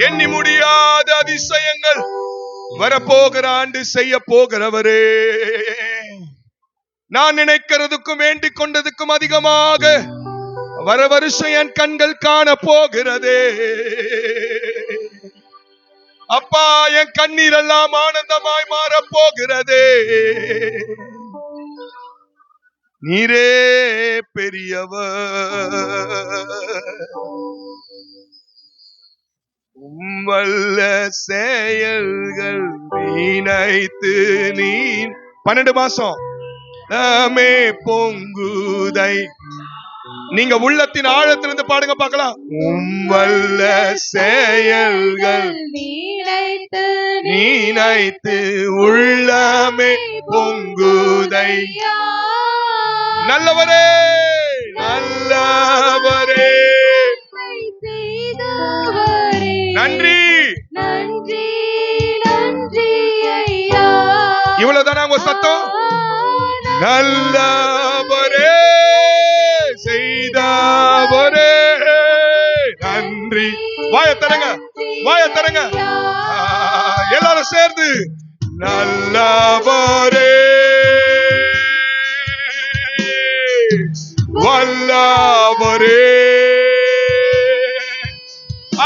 எண்ணி முடியாத அதிசயங்கள் வரப்போகிற ஆண்டு செய்ய போகிறவரே, நான் நினைக்கிறதுக்கும் வேண்டிக் கொண்டதுக்கும் அதிகமாக வர வருஷம் என் கண்கள் காண போகிறதே. அப்பா, என் கண்ணீர் எல்லாம் ஆனந்தமாய் மாற போகிறதே. நீரே பெரியவர், உம்மல்ல செயல்கள் நினைத்து நீ 12 மாசம் நாமே பொங்குதை. நீங்க உள்ளத்தின் ஆழத்திலிருந்து பாடுங்க பார்க்கலாம். உம்மல்ல செயல்கள் நினைத்து உள்ளமே பொங்குதை. நல்லவரே நல்லவரே, நன்றி நன்றி நன்றி ஐயா. இவ்வளவுதானா உங்க சத்தம்? நல்லவரே செய்தவரே நன்றி. வாய தரங்க, வாய தரங்க எல்லாரும் சேர்ந்து. நல்லவரே வல்லவரே,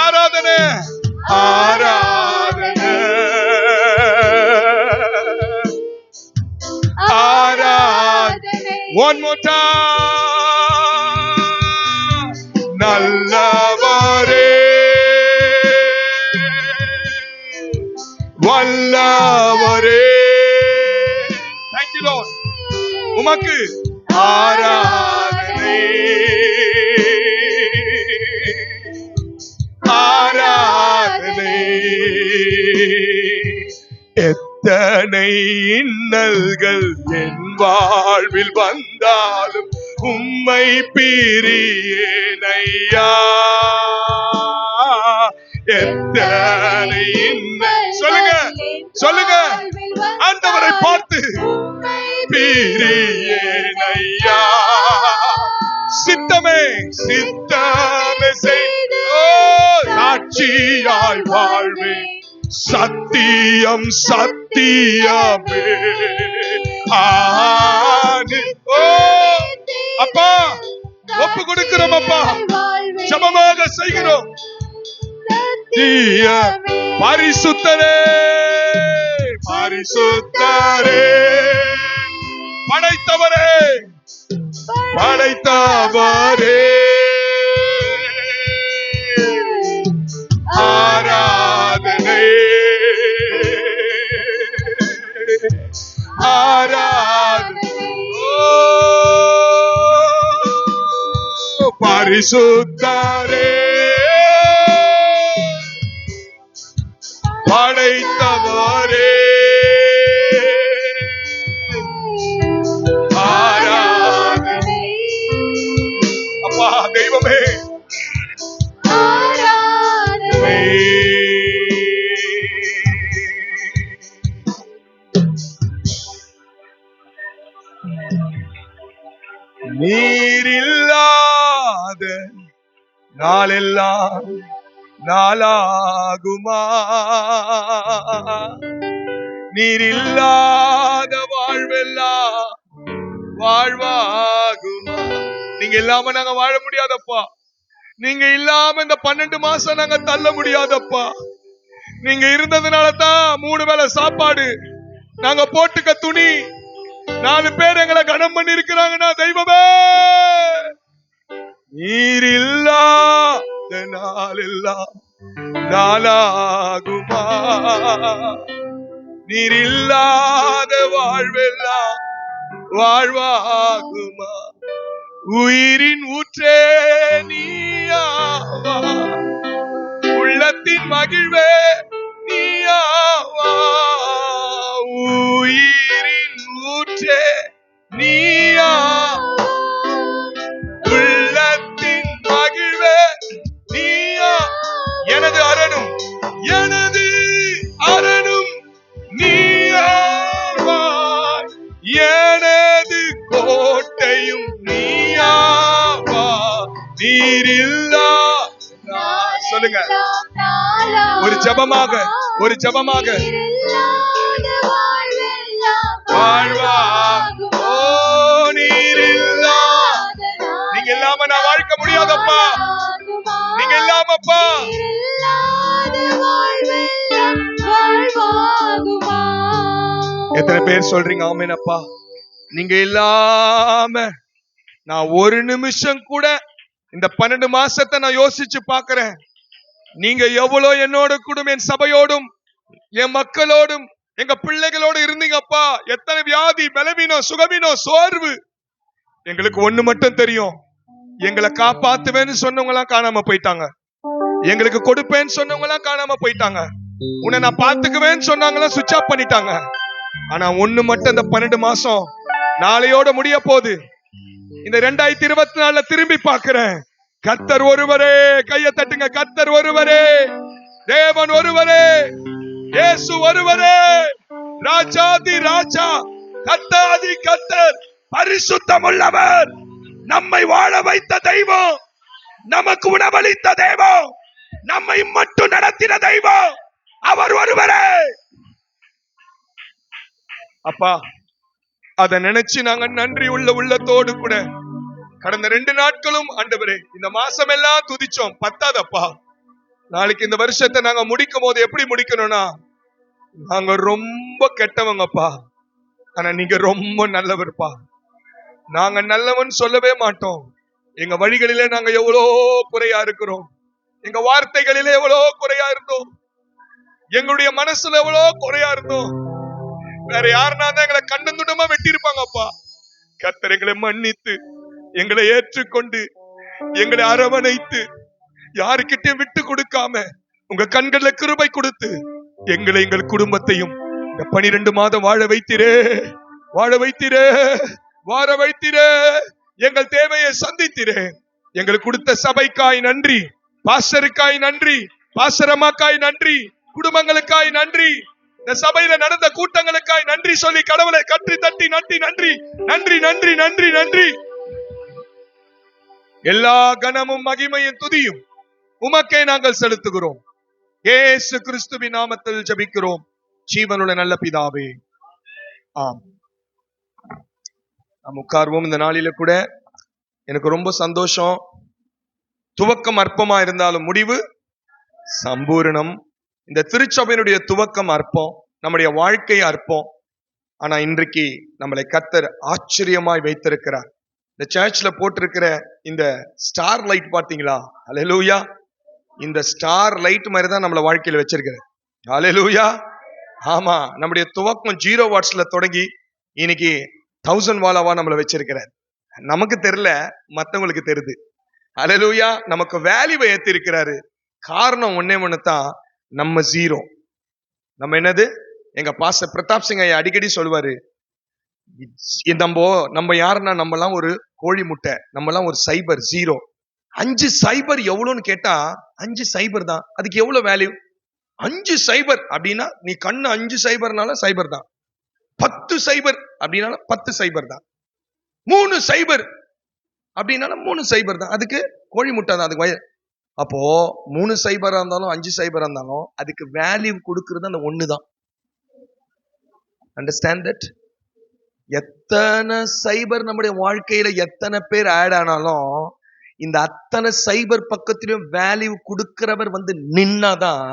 ஆராதனை ஆராதனை ஆராதனை. One more time. நல்லவரே வல்லவரே. Thank you Lord. உமக்கு ஆராதனை ஆராதனை. எத்தனை இன்னல்கள் என் வாழ்வில் வந்தாலும் உம்மை பிரியேனையா. எத்தனை சொல்லுங்க சொல்லுங்க, ஆண்டவரை பார்த்து பிரியேனையா. சித்தமே சித்தமே செய்து சாட்சியாய் வாழ்வே. சத்தியம் சத்தியமே. அப்பா, ஒப்பு கொடுக்கிறோம் அப்பா, ஜெபமாக செய்கிறோம். பரிசுத்தரே பரிசுத்தரே, படைத்தவரே படைத்தவரே, ஆராதனை ஆராதனை. பரிசுத்தரே படைத்தவரே, ஆராதனை. அப்பா தெய்வமே ஆராதனை. நீரில்லாத நாளெல்லாம் நாளாகுமா? நீரில்லாத வாழ்வெல்லாம் வாழ்வாகுமா? நீங்க இல்லாம நாங்க வாழ முடியாதப்பா. நீங்க இல்லாம இந்த 12 மாசம் நாங்க தள்ள முடியாதப்பா. நீங்க இருந்ததுனால தான் 3 வேளை சாப்பாடு, நாங்க போட்டுக்க துணி, 4 பேர் எங்களை கனம் பண்ணி இருக்கிறாங்கன்னா தெய்வமே, நீரில்லாத நாளெல்லாம் நாளாகுமா? நீரில்லாத வாழ்வெல்லாம் வாழ்வாகுமா? உயிரின் ஊற்றே நீயாவா, உள்ளத்தின் மகிழ்வே நீயாவா. உயிரின் ஊற்றே நீயா, உள்ளத்தின் மகிழ்வே நீயா. எனது அரணும் எனது அரணும் நீயாவாய், எனது கோட்டையும் நீயாவா. நீரில்லா சொல்லுங்க ஜெபமாக வாழ்வாகும். ஓ நீர் இல்லாத நீங்க இல்லாம நான் வாழ்க்க முடியாதப்பா. நீங்க இல்லாமப்பா எத்தனை பேர் சொல்றீங்க ஆமெனப்பா? நீங்க இல்லாம நான் ஒரு நிமிஷம் கூட இந்த 12 மாசத்தை நான் யோசிச்சு பாக்குறேன். நீங்க எவ்வளவு என்னோட கூட என் சபையோடும் என் மக்களோடும் எங்க பிள்ளைகளோடு இருந்தீங்கப்பா. எத்தனை வியாதி, பலவீனம், சுகவீனம், சோர்வு. எங்களுக்கு ஒண்ணு மட்டும் தெரியும், எங்களை காப்பாத்துவேன்னு சொன்னவங்க எல்லாம் காணாம போயிட்டாங்க. எங்களுக்கு கொடுப்பேன்னு சொன்னவங்க எல்லாம் காணாம போயிட்டாங்க. உன்னை நான் பாத்துக்குவேன்னு சொன்னாங்களா சுவிட்ச் ஆஃப் பண்ணிட்டாங்க. ஆனா ஒண்ணு மட்டும் இந்த 12 மாசம் நாளையோட முடிய போகுது. இந்த 2024 திரும்பி பாக்குறேன். கர்த்தர் ஒருவரே. கையை தட்டுங்க. கர்த்தர் ஒருவரே, தேவன் ஒருவரே, இயேசு ஒருவரே, ராஜாதி ராஜா, கர்த்தாதி கர்த்தர், பரிசுத்தம் உள்ளவர், நம்மை வாழ வைத்த தெய்வம், நமக்கு உணவளித்த தெய்வம், நம்மை மட்டும் நடத்தின தெய்வம் அவர் ஒருவரே. அப்பா, அதை நினைச்சு நாங்க நன்றி உள்ள உள்ளத்தோடு கூட கடந்த 2 நாட்களும் ஆண்டவரே இந்த மாசம் எல்லாம் துதிச்சோம். பத்தாதப்பா, நாளைக்கு இந்த வருஷத்தை நாங்க முடிக்கும் போது எப்படி முடிக்கணும்னா, நாங்க ரொம்ப கெட்டவங்கப்பா, ஆனா நீங்க ரொம்ப நல்லவர்ப்பா. நாங்க நல்லவன் சொல்லவே மாட்டோம். எங்க வழிகளிலே நாங்க எவ்வளோ குறையா இருக்கிறோம். எங்க வார்த்தைகளிலே எவ்வளோ குறையா இருந்தோம். எங்களுடைய மனசுல எவ்வளோ குறையா இருந்தோம். வேற யாருன்னா தான் எங்களை கண்ணந்துடமா வெட்டி இருப்பாங்கப்பா. கர்த்தர் எங்களை மன்னித்து, எங்களை ஏற்றுக்கொண்டு, எங்களை அரவணைத்து, யாருக்கிட்டையும் விட்டு கொடுக்காம உங்க கண்கள்ல கிருபை கொடுத்து எங்களை, எங்கள் குடும்பத்தையும் இந்த 12 மாதம் வாழ வைத்திரே, வாழ வைத்திரே, வாழ வைத்திரே. எங்கள் தேவையை சந்தித்திரே. எங்களுக்கு கொடுத்த சபைக்காய் நன்றி, பாஸ்டருக்காய் நன்றி, பாஸ்டரம்மாக்காய் நன்றி, குடும்பங்களுக்காய் நன்றி, இந்த சபையில நடந்த கூட்டங்களுக்காய் நன்றி சொல்லி கடவுளை கட்டி தட்டி நன்றி நன்றி நன்றி நன்றி நன்றி நன்றி. எல்லா கனமும் மகிமையும் துதியும் உமக்கே நாங்கள் செலுத்துகிறோம். இயேசு கிறிஸ்துவின் நாமத்தில் ஜெபிக்கிறோம் ஜீவனுள்ள நல்ல பிதாவே, ஆம். நாம் உட்கார்வோம். இந்த நாளில கூட எனக்கு ரொம்ப சந்தோஷம். துவக்கம் அற்பமா இருந்தாலும் முடிவு சம்பூரணம். இந்த திருச்சபையினுடைய துவக்கம் அற்பம், நம்முடைய வாழ்க்கை அற்பம். ஆனா இன்றைக்கு நம்மளை கர்த்தர் ஆச்சரியமாய் வைத்திருக்கிறார். இந்த சர்ச்ல போட்டிருக்கிற இந்த ஸ்டார் லைட் பாத்தீங்களா? ஹல்லேலூயா. இந்த ஸ்டார் லைட் மாதிரி தான் நம்மள வாழ்க்கையில வச்சிருக்கிறார். ஹல்லேலூயா. ஆமா, நம்முடைய துவக்கம் 0 வாட்ஸ்ல தொடங்கி இன்னைக்கு 1000 வாலாவா நம்மள வச்சிருக்கிறார். நமக்கு தெரியல, மத்தவங்களுக்கு தெரியுது. ஹல்லேலூயா. நமக்கு வேல்யூவை ஏத்தி இருக்கிறாரு. காரணம் ஒன்னே ஒண்ணுதான், நம்ம 0. நம்ம என்னது? எங்க பாஸ்டர் பிரதாப் சிங் ஐயா அடிக்கடி சொல்லுவாரு, நம்ம யாருன்னா நம்மலாம் ஒரு கோழி முட்டை, நம்மலாம் ஒரு சைபர் 0. 5 சைபர் எவ்வளவுன்னு கேட்டா 5 சைபர் தான். அதுக்கு எவ்வளவு வேல்யூ? 5 சைபர் அப்படின்னா நீ கண்ணு 5 சைபர்னால சைபர் தான். 10 சைபர் அப்படின்னாலும் 10 சைபர் தான். 3 சைபர் அப்படின்னாலும் 3 சைபர் தான். அதுக்கு கோழி முட்டை தான். அதுக்கு அப்போ 3 சைபரா இருந்தாலும் 5 சைபரா இருந்தாலும் அதுக்கு வேல்யூ கொடுக்கிறது அந்த ஒண்ணுதான். Understand that? எத்தனை சைபர் நம்முடைய வாழ்க்கையில எத்தனை பேர் ஆட் ஆனாலும் இந்த அத்தனை சைபர் பக்கத்திலும் வேல்யூ கொடுக்கிறவர் நின்னாதான்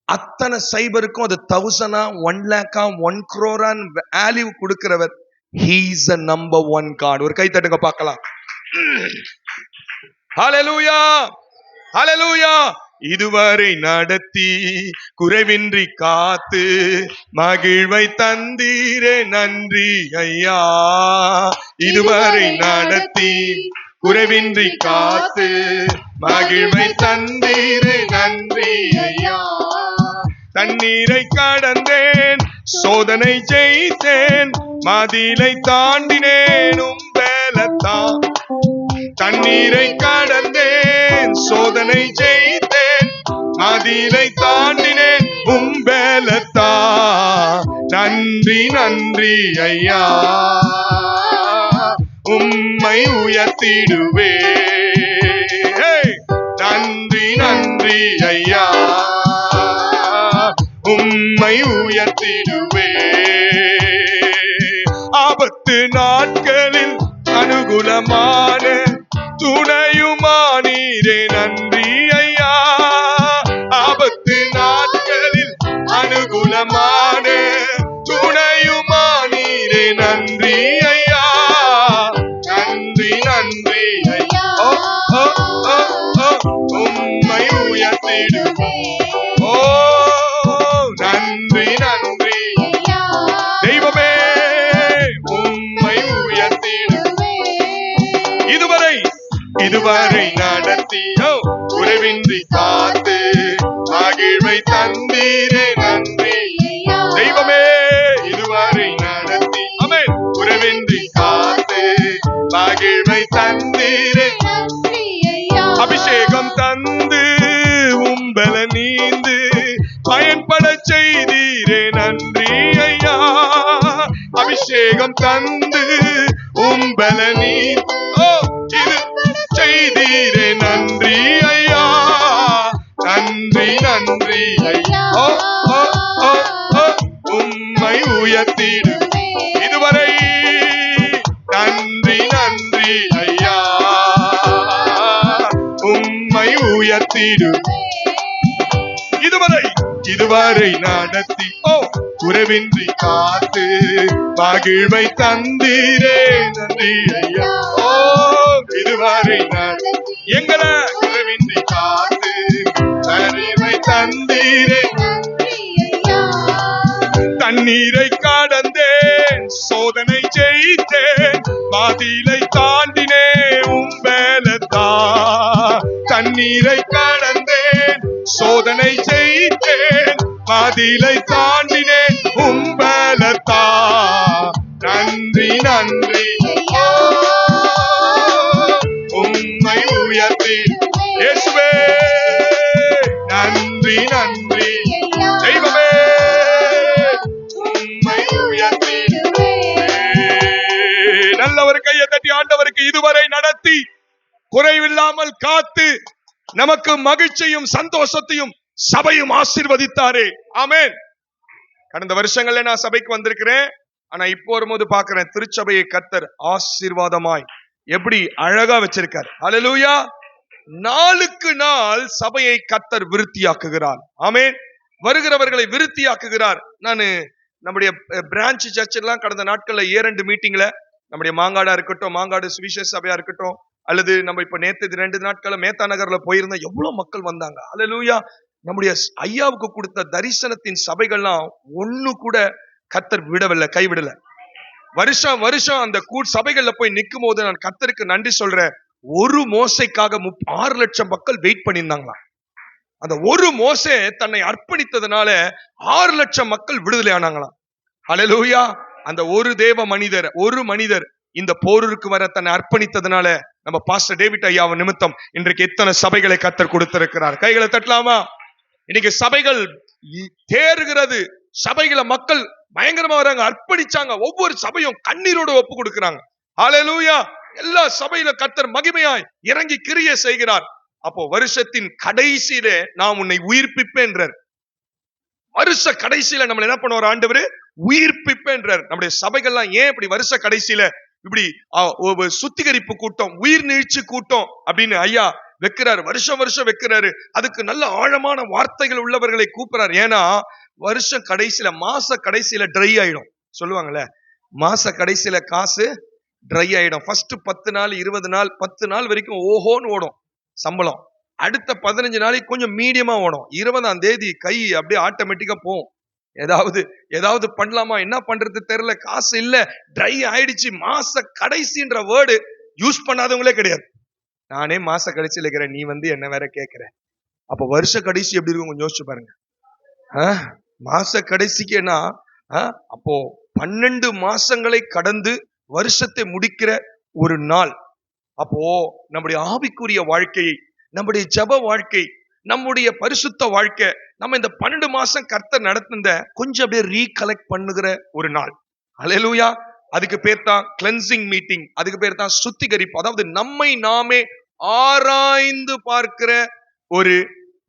அத்தனை சைபருக்கும் அது 1000, 1 lakh, 1 crore வேல்யூ கொடுக்கிறவர். He is the number 1 God. ஒரு கை தட்டுங்க பார்க்கலாம். ஹல்லேலூயா, ஹல்லேலூயா. இதுவரை நடத்தி குறைவின்றி காத்து மகிழ்வை தந்தீரே நன்றி ஐயா. இதுவரை நடத்தி குறைவின்றி காத்து மகிழ்வை தந்தீரே நன்றி ஐயா. தண்ணீரை கடந்தேன், சோதனை ஜெயித்தேன், மதிலை தாண்டினேன் உம்பேலத்தான். தண்ணீரை கடந்தேன், சோதனை ஜெயித்தேன், மதிலை தாண்டினேன் உம்பேலத்தான். நன்றி நன்றி ஐயா, உம்மை உயர்த்திடுவே. நன்றி நன்றி ஐயா, உயர்த்திடுவே. ஆபத்து நாட்களில் அனுகூலமான துணையுமானீரே நன்றி ஐயா. ஆபத்து நாட்களில் அனுகூலமான துணையுமானீரே நன்றி ஐயா. நன்றி நன்றி ஐயா. உம்மை உயர்த்திடுவே. ஓ நன்றி நன்றி தெய்வமே, உம்மை உயர்த்திடுவே. இதுவரை நடத்தியோ குறைவின்றி காத்து மகிழ்வை தந்தீரே நன்றி தெய்வமே. இதுவரை நடத்தி ஆமென் குறைவின்றி காத்து மகிழ்வை தந்தீரே. அபிஷேகம் தந்து உம்பல நீந்து பயன்பட செய்தீரே நன்றி ஐயா. அபிஷேகம் தந்து உம்பல நீந்து இது செய்தீரே நன்றி ஐயா. நன்றி நன்றி ஐயா. உம்மை உயர்த்திடுவே. இதுவரை நன்றி நன்றி ஐயா. உம்மை உயர்த்திடுவே. இதுவரை நடத்தி குறைவின்றி காத்து மகிழ்வை தந்தீரே நன்றி ஐயா. இதுவரை எங்களை குறைவின்றி காத்து மகிழ்வை தந்தீரே. தண்ணீரை கடந்தேன் சோதனை ஜெயித்தேன் மாதிலை தாண்டினே உம்பலத்தா. தண்ணீரை கடந்தேன் சோதனை ஜெயித்தேன் மாதிலை தாண்டினே உம்பலத்தா. நன்றி நன்றி உம்மை உயர்த்தி இயேசுவே. நன்றி நன்றி தெய்வமே, உம்மை உயர்த்தி. நல்லவர் கையை தட்டி ஆண்டவருக்கு இதுவரை நடத்தி குறைவில்லாமல் காத்து நமக்கு மகிழ்ச்சியும் சந்தோஷத்தையும் சபையும் ஆசீர்வதித்தாரே. ஆமென். கடந்த வருஷங்கள்ல நான் சபைக்கு வந்திருக்கிறேன். ஆனா இப்போ வரும்போது பாக்குறேன் திருச்சபையை கர்த்தர் ஆசீர்வாதமாய் எப்படி அழகா வச்சிருக்கார். ஹல்லேலூயா. நாளுக்கு நாள் சபையை கர்த்தர் விருத்தியாக்குகிறார். ஆமென். வருகிறவர்களை விருத்தியாக்குகிறார். நான் நம்முடைய பிரான்ச் சர்ச் எல்லாம் கடந்த நாட்கள்ல 2 மீட்டிங்ல நம்முடைய மாங்காடா இருக்கட்டும், மாங்காடு சுவிசேஷ சபையா இருக்கட்டும், அல்லது நம்ம இப்ப நேத்து 2 நாட்கள மேத்தா நகர்ல போயிருந்தா எவ்வளவு மக்கள் வந்தாங்க. ஹல்லேலூயா. நம்முடைய ஐயாவுக்கு கொடுத்த தரிசனத்தின் சபைகள்லாம் ஒண்ணு கூட கர்த்தர் விடவில்லை, கைவிடல. வருஷம் வருஷம் அந்த சபைகள்ல போய் நிற்கும் போது நான் கர்த்தருக்கு நன்றி சொல்றேன். ஒரு மோசைக்காக 6 லட்சம் மக்கள் வெயிட் பண்ணியிருந்தாங்களா. அந்த ஒரு மோசே தன்னை அர்ப்பணித்ததுனால 6 லட்சம் மக்கள் விடுதலை ஆனாங்களாம். ஹல்லேலூயா. அந்த ஒரு மனிதர் இந்த போருக்கு வர தன்னை அர்ப்பணித்ததுனால நம்ம பாஸ்டர் டேவிட் ஐயாவின் நிமித்தம் இன்றைக்கு எத்தனை சபைகளை கர்த்தர் கொடுத்திருக்கிறார். கைகளை தட்டலாமா? இன்னைக்கு சபைகள் தேறுகிறது. சபைகளை மக்கள் பயங்கரமா வராங்க, அர்ப்பணிச்சாங்க. ஒவ்வொரு சபையும் கண்ணீரோடு ஒப்பு கொடுக்கிறாங்க. ஹல்லேலூயா. எல்லா சபையில கர்த்தர் மகிமையாய் இறங்கி கிரியை செய்கிறார். அப்போ வருஷத்தின் கடைசியில நான் உன்னை உயிர்ப்பிப்பேன்றார். வருஷ கடைசியில நம்மள என்ன பண்ணுவார் ஆண்டவர்? உயிர்ப்பிப்பேன்றார். நம்முடைய சபைகள்லாம் ஏன் இப்படி வருஷ கடைசியில இப்படி சுத்திகரிப்பு கூட்டம், உயிர் நீழ்ச்சி கூட்டம் அப்படின்னு ஐயா வைக்கிறாரு. வருஷம் வருஷம் வைக்கிறாரு. அதுக்கு நல்ல ஆழமான வார்த்தைகள் உள்ளவர்களை கூப்பிடுறாரு. ஏன்னா வருஷம் கடைசியில, மாச கடைசியில ட்ரை ஆயிடும் சொல்லுவாங்கல்ல. மாச கடைசியில காசு ட்ரை ஆயிடும். ஃபர்ஸ்ட் 10 நாள் 20 நாள் 10 நாள் வரைக்கும் ஓஹோன்னு ஓடும் சம்பளம். அடுத்த 15 நாளைக்கு கொஞ்சம் மீடியமா ஓடும். 20ஆம் தேதி கை அப்படியே ஆட்டோமேட்டிக்கா போகும். ஏதாவது பண்ணலாமா, என்ன பண்றது தெரியல, காசு இல்ல, ட்ரை ஆயிடுச்சு. மாச கடைசின்ற வேர்டு யூஸ் பண்ணாதவங்களே கிடையாது. நானே மாச கடைசியில இருக்கிறேன், நீ என்ன வேற கேட்கிற. அப்ப வருஷ கடைசி எப்படி இருக்கும் கொஞ்சம் யோசிச்சு பாருங்க. மாச கடைசிக்கு என்ன, அப்போ 12 மாசங்களை கடந்து வருஷத்தை முடிக்கிற ஒரு நாள். அப்போ நம்முடைய ஆவிக்குரிய வாழ்க்கையை, நம்முடைய ஜெப வாழ்க்கை, நம்முடைய பரிசுத்த வாழ்க்கை, நம்ம இந்த 12 மாசம் கர்த்தர் நடத்துந்த கொஞ்சம் அப்படியே ரீகலெக்ட் பண்ணுகிற ஒரு நாள். ஹல்லேலூயா. அதுக்கு பேர் தான் கிளென்சிங் மீட்டிங். அதுக்கு பேர் தான் சுத்திகரிப்பு. அதாவது நம்மை நாமே ஆராய்ந்து பார்க்கிற ஒரு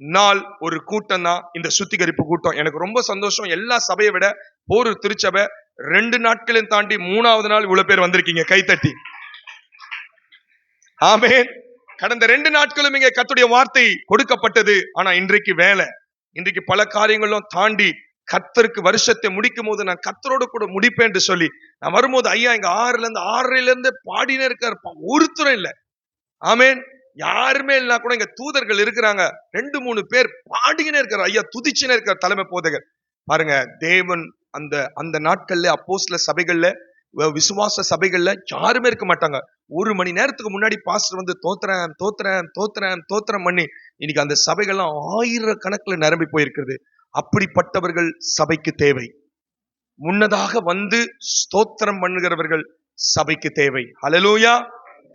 நாள் ஒரு கூட்டம் தான் இந்த சுத்திகரிப்பு கூட்டம். எனக்கு ரொம்ப சந்தோஷம். எல்லா சபையை விட போரூர் திருச்சபை 2 நாட்களையும் தாண்டி 3வது நாள் இவ்வளவு பேர் வந்திருக்கீங்க. கைத்தட்டி ஆமென். கடந்த 2 நாட்களும் இங்க கர்த்தருடைய வார்த்தை கொடுக்கப்பட்டது. ஆனா இன்றைக்கு வேலை, இன்றைக்கு பல காரியங்களும் தாண்டி கர்த்தருக்கு வருஷத்தை முடிக்கும் போது நான் கர்த்தரோடு கூட முடிப்பேன் என்று சொல்லி நான் வரும்போது ஐயா இங்க 6:30 பாடினே இருக்காரு. ஒருத்தரும் இல்ல. ஆமென். யாருமே இல்லா கூட இங்க தூதர்கள் இருக்கிறாங்க. 2-3 பேர் பாடினே இருக்காரு. ஐயா துதிச்சுனே இருக்காரு தலைமை போதகர். பாருங்க, தேவன் அந்த அந்த நாட்கள்ல அப்போஸ்தல சபைகள்ல விசுவாச சபைகள்ல யாருமே இருக்க மாட்டாங்க. 1 மணி நேரத்துக்கு முன்னாடி பாஸ்டர் வந்து தோத்திரம் பண்ணி இன்னைக்கு அந்த சபைகள்லாம் 1000கணக்கில் நிரம்பி போயிருக்கிறது. அப்படிப்பட்டவர்கள் சபைக்கு தேவை. முன்னதாக வந்து ஸ்தோத்திரம் பண்ணுகிறவர்கள் சபைக்கு தேவை. ஹல்லேலூயா.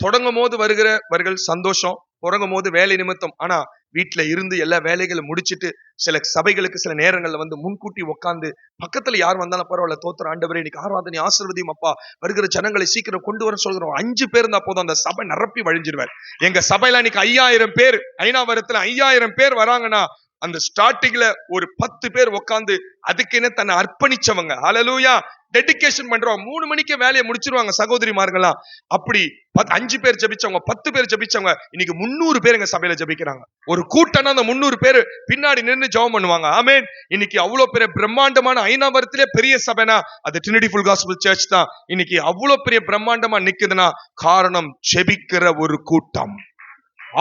தொடங்கும் போது வருகிறவர்கள் சந்தோஷம், தொடங்கும் போது வேலை நிமித்தம். ஆனா வீட்டுல இருந்து எல்லா வேலைகளும் முடிச்சிட்டு சில சபைகளுக்கு சில நேரங்கள்ல வந்து முன்கூட்டி உட்கார்ந்து பக்கத்துல யார் வந்தாலும் பரவாயில்ல, தோத்திரம் ஆண்டவரே இன்னைக்கு ஆராதனை ஆசீர்வதியும் அப்பா, வருகிற ஜனங்களை சீக்கிரம் கொண்டு வர சொல்கிறோம். 5 பேர் இருந்தா போதும், அந்த சபை நிரப்பி வழிஞ்சிருவார். எங்க சபையில இன்னைக்கு 5000 பேர், ஐநாவரத்துல 5000 பேர் வராங்கன்னா அந்த ஸ்டார்டிங்ல ஒரு 10 பேர் உட்கார்ந்து அதுக்குன்னு தன்னை அர்ப்பணிச்சவங்க. ஹல்லேலூயா. டெடிகேஷன் பண்றோம். 3 மணிக்கு வேலையை முடிச்சிருவாங்க சகோதரிமார்கள்லாம். அப்படி 5 பேர் ஜெபிச்சவங்க, 10 பேர் ஜெபிச்சவங்க, இன்னைக்கு 300 பேர் எங்க சபையில ஜெபிக்கிறாங்க. ஒரு கூட்டம்னா அந்த 300 பேர் பின்னாடி நின்று ஜெபம் பண்ணுவாங்க. ஆமென். இன்னைக்கு அவ்வளவு பெரிய பிரம்மாண்டமான ஐநாவரத்திலே பெரிய சபைனா அது ட்ரினிட்டி ஃபுல் காஸ்பல் சர்ச் தான். இன்னைக்கு அவ்வளவு பெரிய பிரம்மாண்டமா நிக்குதுன்னா காரணம் ஜெபிக்கிற ஒரு கூட்டம்,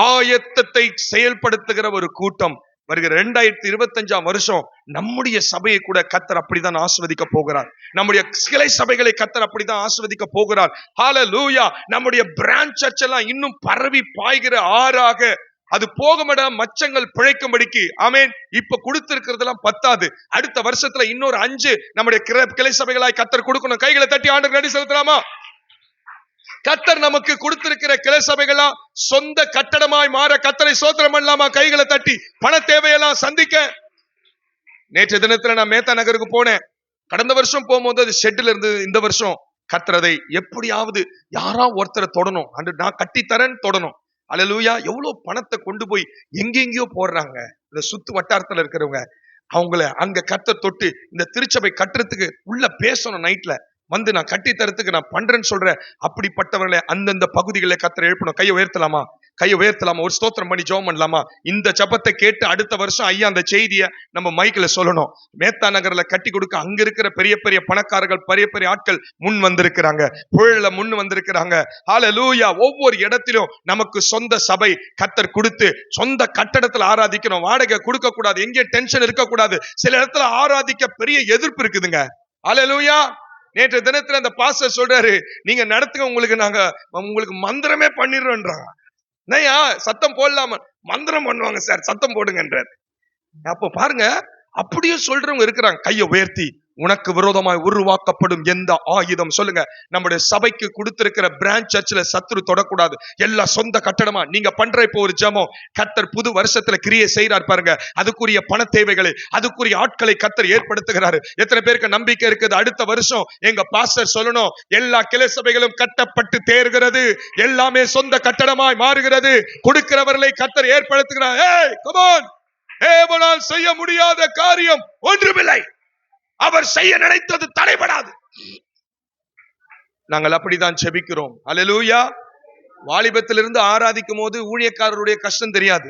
ஆயத்தத்தை செயல்படுத்துகிற ஒரு கூட்டம். வருகிற 2025 வருஷம் நம்முடைய சபையை கூட கர்த்தர் அப்படிதான் ஆசீர்வதிக்க போகிறார். நம்முடைய கிளை சபைகளை கர்த்தர் அப்படிதான் ஆசீர்வதிக்க போகிறார். ஹல்லேலூயா. நம்முடைய பிரான்ச் சர்ச் எல்லாம் இன்னும் பரவி பாய்கிற ஆறாக அது போகமட மச்சங்கள் பிழைக்கும்படிக்கு. ஆமென். இப்ப கொடுத்திருக்கிறதெல்லாம் பத்தாது. அடுத்த வருஷத்துல இன்னொரு 5 நம்முடைய கிளை சபைகளாய் கர்த்தர் கொடுக்கணும். கைகளை தட்டி ஆண்டவருக்கு நன்றி செலுத்தலாமா? கர்த்தர் நமக்கு கொடுத்திருக்கிற கிளை சபைகளா சொந்த கட்டடமாய் மாற கர்த்தரை ஸ்தோத்திரம் பண்ணலாமா? கைகளை தட்டி. பண தேவையெல்லாம் சந்திக்க. நேற்று தினத்துல நான் மேத்தா நகருக்கு போனேன். கடந்த வருஷம் போகும்போது அது ஷெட்ல இருந்து, இந்த வருஷம் கர்த்தர் அதை எப்படியாவது யாரா ஒருத்தரை தொடணும், நான் கட்டித்தரேன் தொடணும். ஹல்லேலூயா. எவ்வளவு பணத்தை கொண்டு போய் எங்கெங்கயோ போடுறாங்க. இந்த சுத்து வட்டாரத்துல இருக்கிறவங்க அவங்கள அங்க கர்த்தர் தொட்டு இந்த திருச்சபை கட்டுறதுக்கு உள்ள பேசணும். நைட்ல வந்து நான் கட்டி தரத்துக்கு நான் பண்றேன்னு சொல்றேன். அப்படிப்பட்டவர்களை அந்தந்த பகுதிகளில் கர்த்தர் எழுப்பணும். கையை உயர்த்தலாமா? ஒரு ஸ்தோத்திரம் பண்ணி ஜெபம் பண்ணலாமா? இந்த ஜெபத்தை கேட்டு அடுத்த வருஷம் ஐயா அந்த செய்தியை நம்ம மைக்கில் சொல்லணும். மேத்தா நகர்ல கட்டி கொடுக்க அங்க இருக்கிற பெரிய பெரிய பணக்காரர்கள், பெரிய பெரிய ஆட்கள் முன் வந்திருக்கிறாங்க, புழல முன் வந்திருக்கிறாங்க. ஹல்லேலூயா. ஒவ்வொரு இடத்திலும் நமக்கு சொந்த சபை கர்த்தர் கொடுத்து சொந்த கட்டடத்துல ஆராதிக்கணும். வாடகை கொடுக்க கூடாது, எங்கேயும் டென்ஷன் இருக்கக்கூடாது. சில இடத்துல ஆராதிக்க பெரிய எதிர்ப்பு இருக்குதுங்க. ஹல்லேலூயா. நேற்று தினத்துல அந்த பாஸ்டர் சொல்றாரு, நீங்க நடத்துங்க, உங்களுக்கு மந்திரமே பண்ணிடுறோன்றாங்க. நையா சத்தம் போடலாம? மந்திரம் பண்ணுவாங்க சார், சத்தம் போடுங்கன்றார். அப்போ பாருங்க, அப்படியே சொல்றவங்க இருக்கிறாங்க. கையை உயர்த்தி உனக்கு விரோதமாய் உருவாக்கப்படும் எந்த ஆயுதம், சொல்லுங்க, நம்முடைய சபைக்கு கொடுத்திருக்கிற பிரான்ச் சர்ச்ல சத்துரு தொடக்கூடாது. எல்லாம் சொந்த கட்டடமா நீங்க பண்ற இப்போ ஒரு ஜெபம் கர்த்தர் புது வருஷத்துல கிரியை செய்யறார் பாருங்க. அதுக்குரிய பண தேவைகளை, அதுக்குரிய ஆட்களை கர்த்தர் ஏற்படுத்துகிறாரு. எத்தனை பேருக்கு நம்பிக்கை இருக்குது? அடுத்த வருஷம் எங்க பாஸ்டர் சொல்லணும், எல்லா கிளை சபைகளும் கட்டப்பட்டு தேர்கிறது, எல்லாமே சொந்த கட்டடமாய் மாறுகிறது, கொடுக்கிறவர்களை கர்த்தர் ஏற்படுத்துகிறார். ஏய் கம் ஆன். தேவனால் செய்ய முடியாத காரியம் ஒன்றுமில்லை. அவர் செய்ய நினைத்தது தடைபடாது. நாங்கள் அப்படிதான் ஜெபிக்கிறோம். ஹல்லேலூயா. வாலிபத்திலிருந்து ஆராதிக்கும் போது ஊழியக்காரருடைய கஷ்டம் தெரியாது.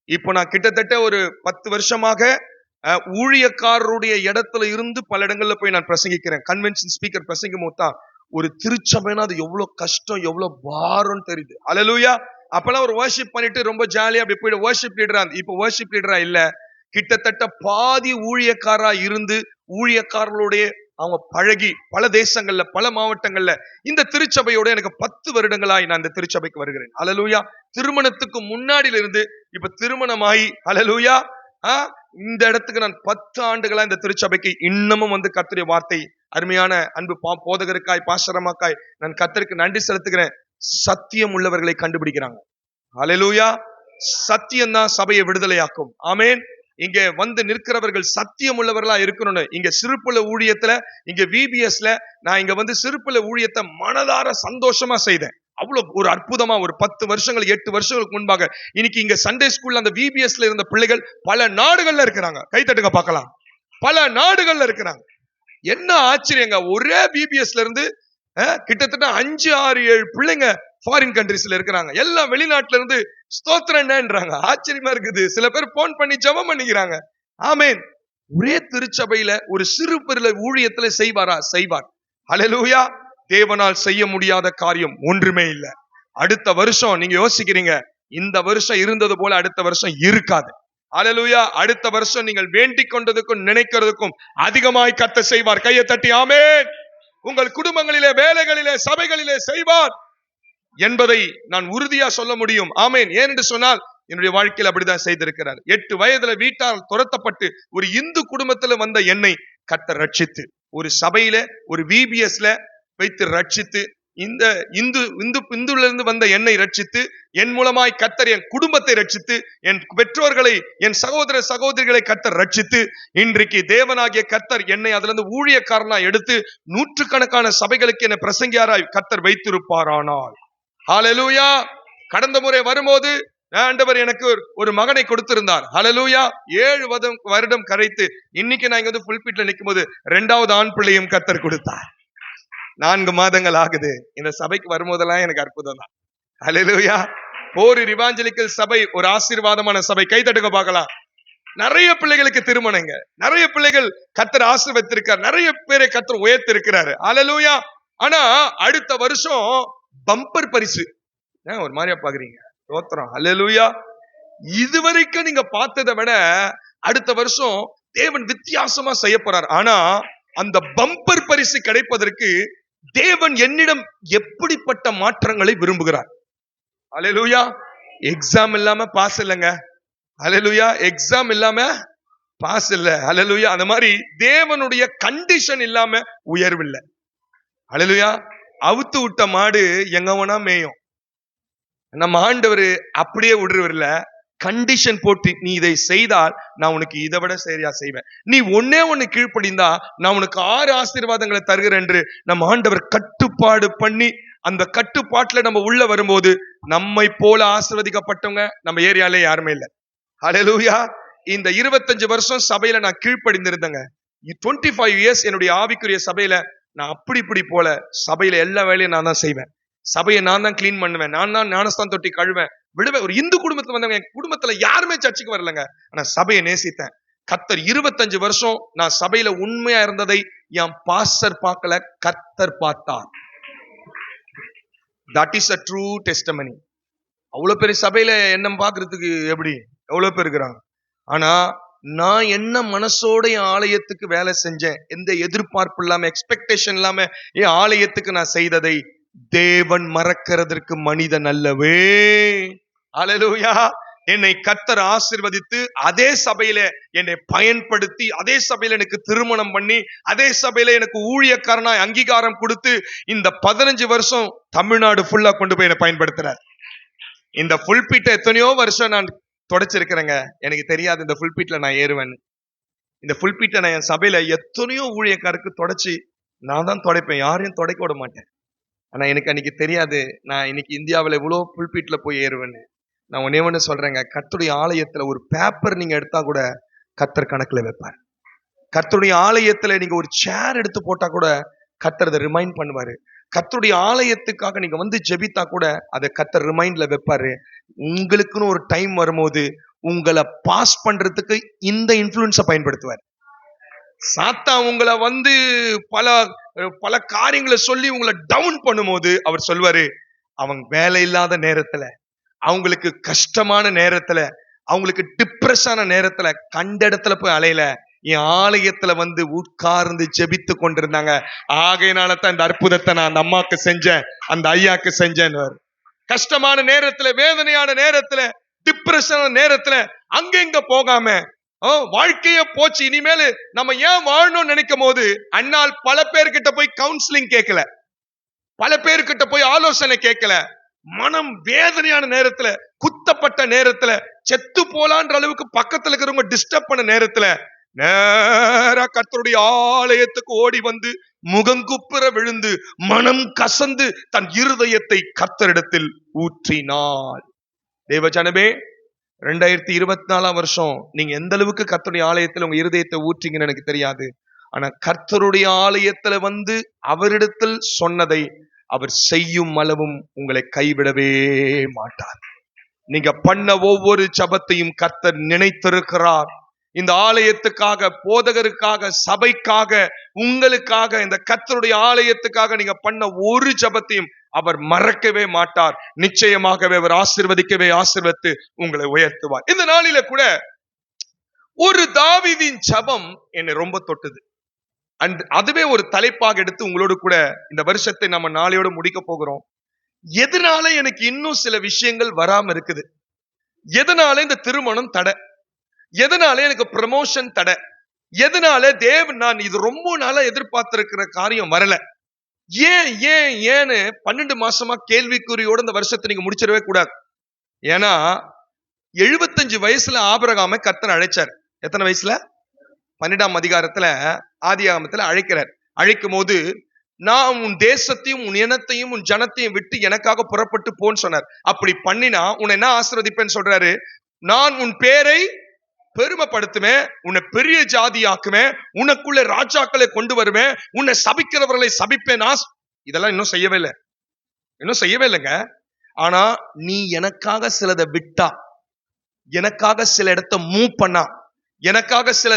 இப்போ நான் கிட்டத்தட்ட ஒரு 10 வருஷமாக ஊழியக்காரருடைய இடத்துல இருந்து பல இடங்கள்ல போய் நான் பிரசங்கிக்கிறேன். கன்வென்ஷன் ஸ்பீக்கர் பிரசங்கும் போது தான் ஒரு திருச்சபைனா அது எவ்வளவு கஷ்டம், எவ்வளவு பாரம் தெரியுது. ஹல்லேலூயா. அப்பெல்லாம் ஒரு வர்ஷிப் பண்ணிட்டு ரொம்ப ஜாலியா அப்படி போயிட்டு வர்ஷிப் லீடரா, இப்ப வர்ஷிப் லீடரா இல்ல, கிட்டத்தட்ட பாதி ஊழியக்காரா இருந்து ஊழியக்காரர்களுடைய அவங்க பழகி பல தேசங்கள்ல பல மாவட்டங்கள்ல இந்த திருச்சபையோட எனக்கு 10 வருடங்களாய் நான் இந்த திருச்சபைக்கு வருகிறேன். ஹல்லேலூயா. திருமணத்துக்கு முன்னாடியில இருந்து இப்ப திருமணமாயி, ஹல்லேலூயா, இந்த இடத்துக்கு நான் 10 ஆண்டுகளா இந்த திருச்சபைக்கு இன்னமும் வந்து கர்த்தருடைய வார்த்தை அருமையான அன்பு போதகருக்காய் பாஸ்டரமாக்காய் நான் கர்த்தருக்கு நன்றி செலுத்துகிறேன். சத்தியம் உள்ளவர்களை கண்டுபிடிக்கிறாங்க. ஹல்லேலூயா. சத்தியம் தான் சபையை விடுதலையாக்கும். ஆமென். இங்க வந்து நிற்கிறவர்கள் சத்தியம் உள்ளவர்களா இருக்கணும்னு இங்க சிறுப்புல ஊழியத்துல, இங்க VBSல நான் இங்க வந்து சிறுப்புல ஊழியத்தை மனதார சந்தோஷமா செய்தேன். அவ்வளவு ஒரு அற்புதமா ஒரு 10 வருஷங்கள் 8 வருஷங்களுக்கு முன்பாக இன்னைக்கு இங்க சண்டே ஸ்கூல்ல அந்த VBSல இருந்த பிள்ளைகள் பல நாடுகள்ல இருக்கிறாங்க. கைத்தட்டுங்க பார்க்கலாம். பல நாடுகள்ல இருக்கிறாங்க. என்ன ஆச்சரியங்க, ஒரே VBSல இருந்து கிட்டத்தட்ட 5, 6, 7 பிள்ளைங்க ஃபாரின் கண்ட்ரீஸ்ல இருக்கிறாங்க. எல்லாம் வெளிநாட்டுல இருந்து ஸ்தோத்திரம் என்னன்றாங்க. ஆச்சரியமா இருக்குது. சில பேர் போன் பண்ணி ஜெபம் பண்ணிக்கிறாங்க. ஆமென். ஒரே திருச்சபையில ஒரு சிறு பெரு ஊழியத்துல செய்வாரா? செய்வார். ஹல்லேலூயா. தேவனால் செய்ய முடியாத காரியம் ஒன்றுமே இல்லை. அடுத்த வருஷம் நீங்க யோசிக்கிறீங்க, இந்த வருஷம் இருந்தது போல அடுத்த வருஷம் இருக்காது. ஹல்லேலூயா. அடுத்த வருஷம் நீங்கள் வேண்டிக் கொண்டதுக்கும் நினைக்கிறதுக்கும் அதிகமாய் கர்த்தர் செய்வார். கையை தட்டி ஆமென். உங்கள் குடும்பங்களிலே, வேலைகளிலே, சபைகளிலே செய்வார் என்பதை நான் உறுதியா சொல்ல முடியும். ஆமென். ஏனென்று சொன்னால் என்னுடைய வாழ்க்கையில் அப்படிதான் செய்திருக்கிறார். 8 வயதுல வீட்டால் துரத்தப்பட்டு ஒரு இந்து குடும்பத்துல வந்த என்னை கர்த்தர் ரட்சித்து, ஒரு சபையில ஒரு VBSல வைத்து ரட்சித்து, இந்த இந்துல இருந்து வந்த என்னை ரட்சித்து, என் மூலமாய் கர்த்தர் என் குடும்பத்தை ரட்சித்து, என் பெற்றோர்களை, என் சகோதர சகோதரிகளை கர்த்தர் ரட்சித்து, இன்றைக்கு தேவனாகிய கர்த்தர் என்னை அதுல இருந்து ஊழியக்காரனா எடுத்து நூற்றுக்கணக்கான சபைகளுக்கு என்னை பிரசங்கியாராய் கர்த்தர் வைத்திருப்பாரானால். ஹல்லேலூயா. கடந்த முறை வரும்போது ஆண்டவர் எனக்கு ஒரு மகனை கொடுத்திருந்தார். ஹல்லேலூயா. 7 வருடம் கரைத்து இன்னைக்கு நான் இங்க வந்து புல்பிட்ல நிற்கும் போது 2வது ஆண் பிள்ளையும் கர்த்தர் கொடுத்தார். 4 மாதங்கள் ஆகுது. இந்த சபைக்கு வரும்போதெல்லாம் எனக்கு அற்புதம் தான். ஹல்லேலூயா. ஒரு இவாஞ்சலிக்கல் சபை ஒரு ஆசீர்வாதமான சபை. கைதட்டுங்க பார்க்கலாம். நிறைய பிள்ளைகளுக்கு திருமணங்க, நிறைய பிள்ளைகள் கர்த்தர் ஆசீர்வதித்திருக்கார், நிறைய பேரை கர்த்தர் உயர்த்திருக்கிறாரு. ஹல்லேலூயா. ஆனா அடுத்த வருஷம் பம்பர் பரிசு. ஒரு மாதிரியா பாக்குறீங்க? ஸ்தோத்திரம். ஹல்லேலூயா. இதுவரைக்கும் நீங்க பார்த்ததை விட அடுத்த வருஷம் தேவன் வித்தியாசமா செய்ய போறார். ஆனா அந்த பம்பர் பரிசு கிடைப்பதற்கு தேவன் என்னிடம் எப்படிப்பட்ட மாற்றங்களை விரும்புகிறார். ஹல்லேலூயா. எக்ஸாம் இல்லாம பாஸ் இல்லைங்க. ஹல்லேலூயா. எக்ஸாம் இல்லாம பாஸ் இல்ல. ஹல்லேலூயா. அந்த மாதிரி தேவனுடைய கண்டிஷன் இல்லாம உயர்வு இல்லை. ஹல்லேலூயா. அவுத்து விட்ட மாடு எங்கவனா மேயும். நம்ம ஆண்டவர் அப்படியே விடுறவர்ல, கண்டிஷன் போட்டு நீ இதை செய்தால் நான் உனக்கு இதை விட சரியா செய்வேன், நீ ஒன்னே ஒன்னு கீழ்ப்படிந்தா நான் உனக்கு 6 ஆசீர்வாதங்களை தருகிறேன் என்று நம்ம ஆண்டவர் கட்டுப்பாடு பண்ணி, அந்த கட்டுப்பாட்டுல நம்ம உள்ள வரும்போது நம்மை போல ஆசீர்வதிக்கப்பட்டவங்க நம்ம ஏரியாலே யாருமே இல்லை. ஹல்லேலூயா. இந்த 25 வருஷம் சபையில நான் கீழ்ப்படிந்திருந்தேங்க. 25 இயர்ஸ் என்னுடைய ஆவிக்குரிய சபையில நான் அப்படி இப்படி போல சபையில எல்லா வேலையும் நான் தான் செய்வேன். சபையை நான் தான் கிளீன் பண்ணுவேன், நான் தான் ஞானஸ்தானம் தொட்டி கழுவேன், விடுவேன். ஒரு இந்து குடும்பத்துல வந்தவங்க, என் குடும்பத்துல யாருமே சர்ச்சுக்கு வரலங்க. ஆனா சபையை நேசித்தேன். கர்த்தர் 25 வருஷம் நான் சபையில உண்மையா இருந்ததை என் பாஸ்டர் பார்க்கல, கர்த்தர் பார்த்தார். That is a true testimony. அவ்வளவு பெரிய சபையில என்ன பாக்குறதுக்கு எப்படி எவ்வளவு பேர் இருக்கிறாங்க. ஆனா நான் என்ன மனசோட என் ஆலயத்துக்கு வேலை செஞ்சேன், எந்த எதிர்பார்ப்பு இல்லாம, எக்ஸ்பெக்டேஷன் இல்லாம என் ஆலயத்துக்கு நான் செய்ததை தேவன் மறக்கிறதற்கு மனிதன் அல்லவே. ஹல்லேலூயா. என்னை கர்த்தர் ஆசீர்வதித்து அதே சபையில என்னை பயன்படுத்தி, அதே சபையில எனக்கு திருமணம் பண்ணி, அதே சபையில எனக்கு ஊழியக்காரனாய் அங்கீகாரம் கொடுத்து இந்த 15 வருஷம் தமிழ்நாடு ஃபுல்லா கொண்டு போய் என்னை பயன்படுத்துறார். இந்த புல்பிட்ட எத்தனையோ வருஷம் நான் தொடச்சிருக்கிறேங்க. எனக்கு தெரியாது இந்த புல்பிட்ல நான் ஏறுவேன். இந்த புல்பிட்ட நான் என் சபையில எத்தனையோ ஊழியக்காருக்கு தொடச்சி நான் தான் துடைப்பேன், யாரையும் துடைக்க விட மாட்டேன். ஆனா எனக்கு அன்னைக்கு தெரியாது நான் இன்னைக்கு இந்தியாவில் இவ்வளவு புல்பிட்ல போய் ஏறுவேன்னு. நான் ஒன்னே ஒண்ணு சொல்றேங்க, கர்த்தருடைய ஆலயத்துல ஒரு பேப்பர் நீங்க எடுத்தா கூட கர்த்தர் கணக்குல வைப்பார். கர்த்தருடைய ஆலயத்துல நீங்க ஒரு சேர் எடுத்து போட்டா கூட கர்த்தர் அதை ரிமைண்ட் பண்ணுவாரு. கர்த்தருடைய ஆலயத்துக்காக நீங்க வந்து ஜெபித்தா கூட அதை கர்த்தர் ரிமைண்ட்ல வைப்பாரு. உங்களுக்குன்னு ஒரு டைம் வரும்போது உங்களை பாஸ் பண்றதுக்கு இந்த இன்ஃப்ளூயன்ஸை பயன்படுத்துவார். சாத்தா உங்களை வந்து பல பல காரியங்களை சொல்லி உங்களை டவுன் பண்ணும்போது அவர் சொல்வாரு, அவங்க வேலை இல்லாத நேரத்துல, அவங்களுக்கு கஷ்டமான நேரத்துல, அவங்களுக்கு டிப்ரெஷனான நேரத்துல கண்ட இடத்துல போய் அலையில, என் ஆலயத்துல வந்து உட்கார்ந்து ஜெபித்து கொண்டிருந்தாங்க. ஆகையினால தான் இந்த அற்புதத்தை நான் அந்த அம்மாக்கு செஞ்சேன், அந்த ஐயாக்கு செஞ்சேன்னு. கஷ்டமான நேரத்துல, வேதனையான நேரத்துல, டிப்ரெஷனான நேரத்துல அங்க போகாம வாழ்க்கைய போச்சு, இனிமேல் நம்ம ஏன் வாழணும்னு நினைக்கும் போது அண்ணால் பல பேர்கிட்ட போய் கவுன்சிலிங் கேட்கல, பல பேர்கிட்ட போய் ஆலோசனை கேட்கல. மனம் வேதனையான நேரத்துல, குத்தப்பட்ட நேரத்துல, செத்து போலான்ற அளவுக்கு பக்கத்துல இருக்கிறவங்க டிஸ்டர்ப் பண்ண நேரத்துல நேரா கர்த்தருடைய ஆலயத்துக்கு ஓடி வந்து முகங்குப்புற விழுந்து மனம் கசந்து தன் இருதயத்தை கர்த்தரிடத்தில் ஊற்றினாள். தேவஜனமே, 2024 வருஷம் நீங்க எந்த அளவுக்கு கர்த்தருடைய ஆலயத்துல உங்க இருதயத்தை ஊற்றீங்கன்னு எனக்கு தெரியாது. ஆனா கர்த்தருடைய ஆலயத்துல வந்து அவரிடத்தில் சொன்னதை அவர் செய்யும் அளவும் உங்களை கைவிடவே மாட்டார். நீங்க பண்ண ஒவ்வொரு ஜபத்தையும் கர்த்தர் நினைத்திருக்கிறார். இந்த ஆலயத்துக்காக, போதகருக்காக, சபைக்காக, உங்களுக்காக, இந்த கர்த்தருடைய ஆலயத்துக்காக நீங்க பண்ண ஒரு ஜபத்தையும் அவர் மறக்கவே மாட்டார். நிச்சயமாகவே அவர் ஆசீர்வதித்து உங்களை உயர்த்துவார். இந்த நாளில கூட ஒரு தாவீதின் ஜபம் என்னை ரொம்ப தொட்டது. அதுவே ஒரு தலைப்பாக எடுத்து உங்களோடு கூட இந்த வருஷத்தை நம்ம நாளையோட முடிக்க போகிறோம். எதனால எனக்கு இன்னும் சில விஷயங்கள் வராம இருக்குது? எதனால இந்த திருமணம் தடை? எதனால எனக்கு ப்ரமோஷன் தடை? எதனால நான் இது ரொம்ப நாளா எதிர்பார்த்திருக்கிற காரியம் வரல? ஏன்னு 12 மாசமா கேள்விக்குறியோட இந்த வருஷத்தை நீங்க முடிச்சிடவே கூடாது. ஏன்னா 75 வயசுல ஆபிரகாமை கர்த்தர் அழைச்சார். எத்தனை வயசுல? 12ஆம் அதிகாரத்துல ஆதியாகமத்துல அழைக்கிறார். அழைக்கும் போது, நான் உன் தேசத்தையும் உன் இனத்தையும் உன் ஜனத்தையும் விட்டு எனக்காக புறப்பட்டு போன்னு சொன்னார். அப்படி பண்ணினா உன்னை என்ன ஆசீர்வதிப்பேன்னு சொல்றாரு. நான் உன் பேரை பெருமைப்படுத்துவேன், உன்னை பெரிய ஜாதி ஆக்குவேன், உனக்குள்ள ராஜாக்களை கொண்டு வருவேன், உன்னை சபிக்கிறவர்களை சபிப்பேன். இதெல்லாம் இன்னும் செய்யவே இல்லைங்க. ஆனா நீ எனக்காக சிலதை விட்டா, எனக்காக சில இடத்தை மூவ் பண்ணா, எனக்காக சில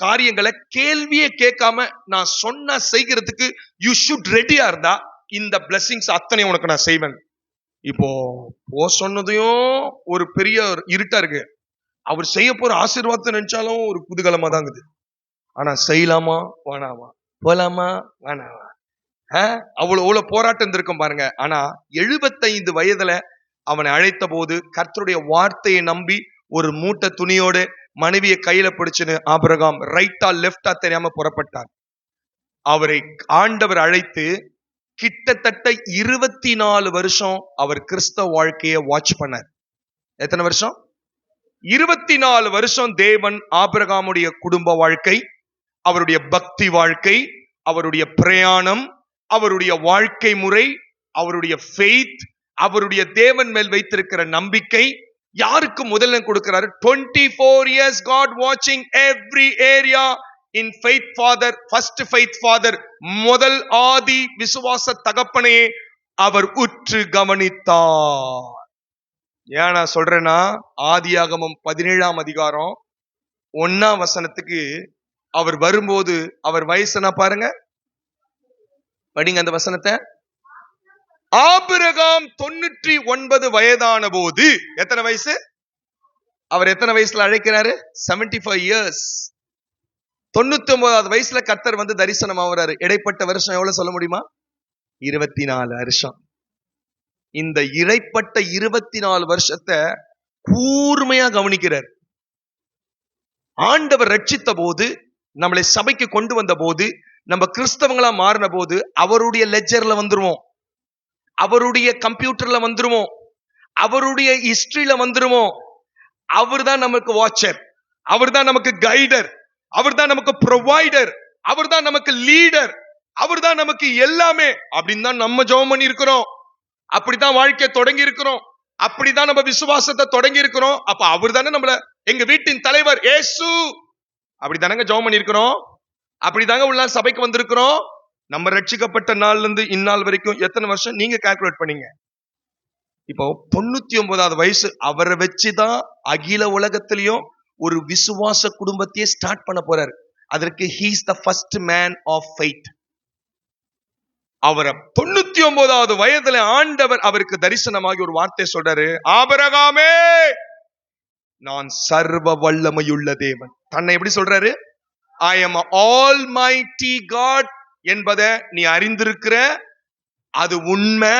காரியங்களை கேள்வியே கேட்காம நான் சொன்ன செய்கிறதுக்கு யூ ஷுட் ரெடியா இருந்தா இந்த பிளெஸிங்ஸ் அத்தனை உனக்கு நான் செய்வேன். இப்போ சொன்னதையும் ஒரு பெரிய இருட்டா இருக்கு. அவர் செய்ய போற ஆசீர்வாதத்தை நினைச்சாலும் ஒரு குதூகலமா தான் இருக்குது. ஆனா செய்யலாமா வேணாமா, போலாமா வேணாமா, அவ்வளவு போராட்டம் இருந்திருக்கும் பாருங்க. ஆனா 75 வயதுல அவனை அழைத்த போது கர்த்தருடைய வார்த்தையை நம்பி ஒரு மூட்டை துணியோட மனைவியை கையில பிடிச்சுன்னு ஆபிரகாம் ரைட்டா லெப்டா தெரியாம புறப்பட்டார். அவரை ஆண்டவர் அழைத்து கிட்டத்தட்ட 24 வருஷம் அவர் கிறிஸ்தவ வாழ்க்கையை வாட்ச் பண்ணார். எத்தனை வருஷம்? 24 வருஷம் தேவன் ஆபிரகாமுடைய குடும்ப வாழ்க்கை, அவருடைய பக்தி வாழ்க்கை, அவருடைய பிரயாணம், அவருடைய வாழ்க்கை முறை, அவருடைய ஃபெய்த், அவருடைய தேவன் மேல் வைத்திருக்கிற நம்பிக்கை யாருக்கு முதல்ல கொடுக்கிறாரு? 24 years God watching every area in faith father, first faith father, முதல் ஆதி விசுவாச தகப்பனையே அவர் உற்று கவனித்தார். ஏன் நான் சொல்றேன்னா, ஆதியாகமம் 17ஆம் அதிகாரம் 1ஆம் வசனத்துக்கு அவர் வரும்போது அவர் வயசுனா பாருங்க, படிங்க அந்த வசனத்தை. ஆபிரகாம் 99 வயதான போது, எத்தனை வயசு? அவர் எத்தனை வயசுல அழைக்கிறாரு? 75 years. 99வது வயசுல கர்த்தர் வந்து தரிசனம் ஆகுறாரு. இடைப்பட்ட வருஷம் எவ்வளவு சொல்ல முடியுமா? 24 வருஷம். இந்த இடைப்பட்ட 24 வருஷத்தை கூர்மையா கவனிக்கிறார். ஆண்டவர் ரட்சித்த போது, நம்மளை சபைக்கு கொண்டு வந்த போது, நம்ம கிறிஸ்தவங்களா மாறின போது அவருடைய லெஜர்ல வந்துருவோம், அவருடைய கம்ப்யூட்டர்ல வந்துருவோம், அவருடைய ஹிஸ்டரியில வந்துருவோம். அவர் தான் நமக்கு வாட்சர், அவர் தான் நமக்கு கைடர், அவர் தான் நமக்கு ப்ரொவைடர், அவர் தான் நமக்கு லீடர், அவர் தான் நமக்கு எல்லாமே. அப்படின்னு தான் நம்ம ஜெபம் பண்ணி இருக்கிறோம், அப்படித்தான் வாழ்க்கையை தொடங்கி இருக்கிறோம், அப்படிதான் நம்ம விசுவாசத்தை தொடங்கி இருக்கிறோம். அப்ப அவர் தானே நம்மள எங்க வீட்டின் தலைவர் இயேசு, அப்படித்தானங்க ஜெபம் பண்ணி இருக்கிறோம், அப்படிதாங்க உள்ள சபைக்கு வந்திருக்கிறோம். நம்ம ரட்சிக்கப்பட்ட நாள்ல இருந்து இந்நாள் வரைக்கும் எத்தனை வருஷம் நீங்க கால்குலேட் பண்ணீங்க? இப்போ 99வது வயசு. அவரை வச்சுதான் அகில உலகத்திலையும் ஒரு விசுவாச குடும்பத்தையே ஸ்டார்ட் பண்ண போறாரு. அதற்கு he is the first man of faith. அவரை 99வது வயதுல ஆண்டவர் அவருக்கு தரிசனமாகி ஒரு வார்த்தை சொல்றாரு, ஆபிரகாமே, நான் சர்வ வல்லமையுள்ள தேவன். தன்னை எப்படி சொல்றாரு? I am almighty God என்பதை நீ அறிந்திருக்கிற, அது உண்மை.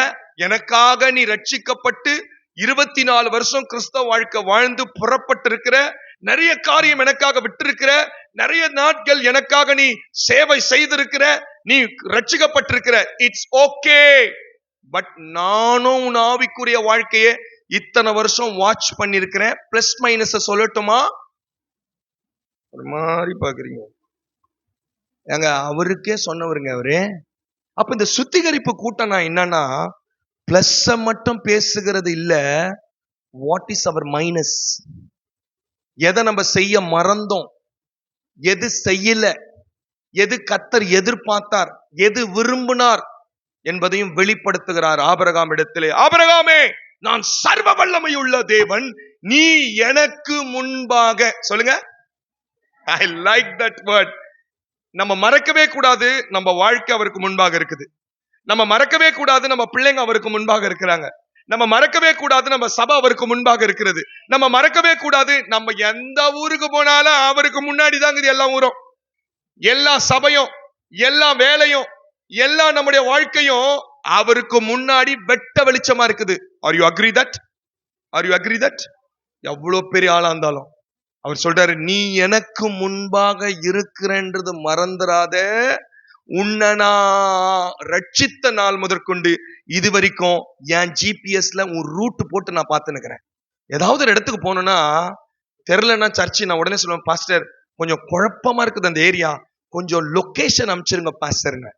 எனக்காக நீ ரட்சிக்கப்பட்டு 24 வருஷம் கிறிஸ்தவ வாழ்க்கை வாழ்ந்து புறப்பட்டு இருக்கிற, நிறைய காரியம் எனக்காக விட்டிருக்கிற, நிறைய நாட்கள் எனக்காக நீ சேவை செய்திருக்கிற, நீ ரட்சிக்கப்பட்டிருக்கிற. It's okay. பட் நானும் உன் ஆவிக்குரிய வாழ்க்கையை இத்தனை வருஷம் வாட்ச் பண்ணிருக்கிறேன். பிளஸ் மைனஸ் சொல்லட்டுமா? ஒரு மாதிரி பாக்குறீங்க. ஏங்க அவருக்கே சொன்னவருங்க அவரு. அப்ப இந்த சுத்திகரிப்பு கூட்டம் என்னன்னா பிளஸ் மட்டும் பேசுகிறது இல்ல, வாட் இஸ் அவர் மைனஸ், எதை நம்ம செய்ய மறந்தோம், எது செய்யல, எது கர்த்தர் எதிர்பார்த்தார், எது விரும்பினார் என்பதையும் வெளிப்படுத்துகிறார் ஆபிரகாம் இடத்திலே. ஆபிரகாமே, நான் சர்வ வல்லமையுள்ள தேவன், நீ எனக்கு முன்பாக. சொல்லுங்க, ஐ லைக் தட் வேர்ட். நம்ம மறக்கவே கூடாது, நம்ம வாழ்க்கை அவருக்கு முன்பாக இருக்குது. நம்ம மறக்கவே கூடாது, நம்ம பிள்ளைங்க அவருக்கு முன்பாக இருக்கிறாங்க. நம்ம மறக்கவே கூடாது, நம்ம சபை அவருக்கு முன்பாக இருக்கிறது. நம்ம மறக்கவே கூடாது, நம்ம எந்த ஊருக்கு போனாலும் அவருக்கு முன்னாடி தாங்க எல்லா ஊரும், எல்லா சபையும், எல்லா வேலையும், எல்லா நம்முடைய வாழ்க்கையும் அவருக்கு முன்னாடி வெட்ட வெளிச்சமா இருக்குது. Are you agree that? Are you agree that? எவ்வளவு பெரிய ஆளா இருந்தாலும் அவர் சொல்றாரு, நீ எனக்கு முன்பாக இருக்கிறன்றது மறந்துடாத. உன்னை நான் ரட்சித்த நாள் முதற்கொண்டு இது வரைக்கும் என் ஜிபிஎஸ்ல உன் ரூட் போட்டு நான் பார்த்துன்னுக்கிறேன். ஏதாவது ஒரு இடத்துக்கு போனோம்னா தெரியலன்னா சர்ச்சு, நான் உடனே சொல்லுவேன், பாஸ்டர் கொஞ்சம் குழப்பமா இருக்குது அந்த ஏரியா, கொஞ்சம் லொகேஷன் அனுப்பிச்சிருங்க பாஸ்டருங்க.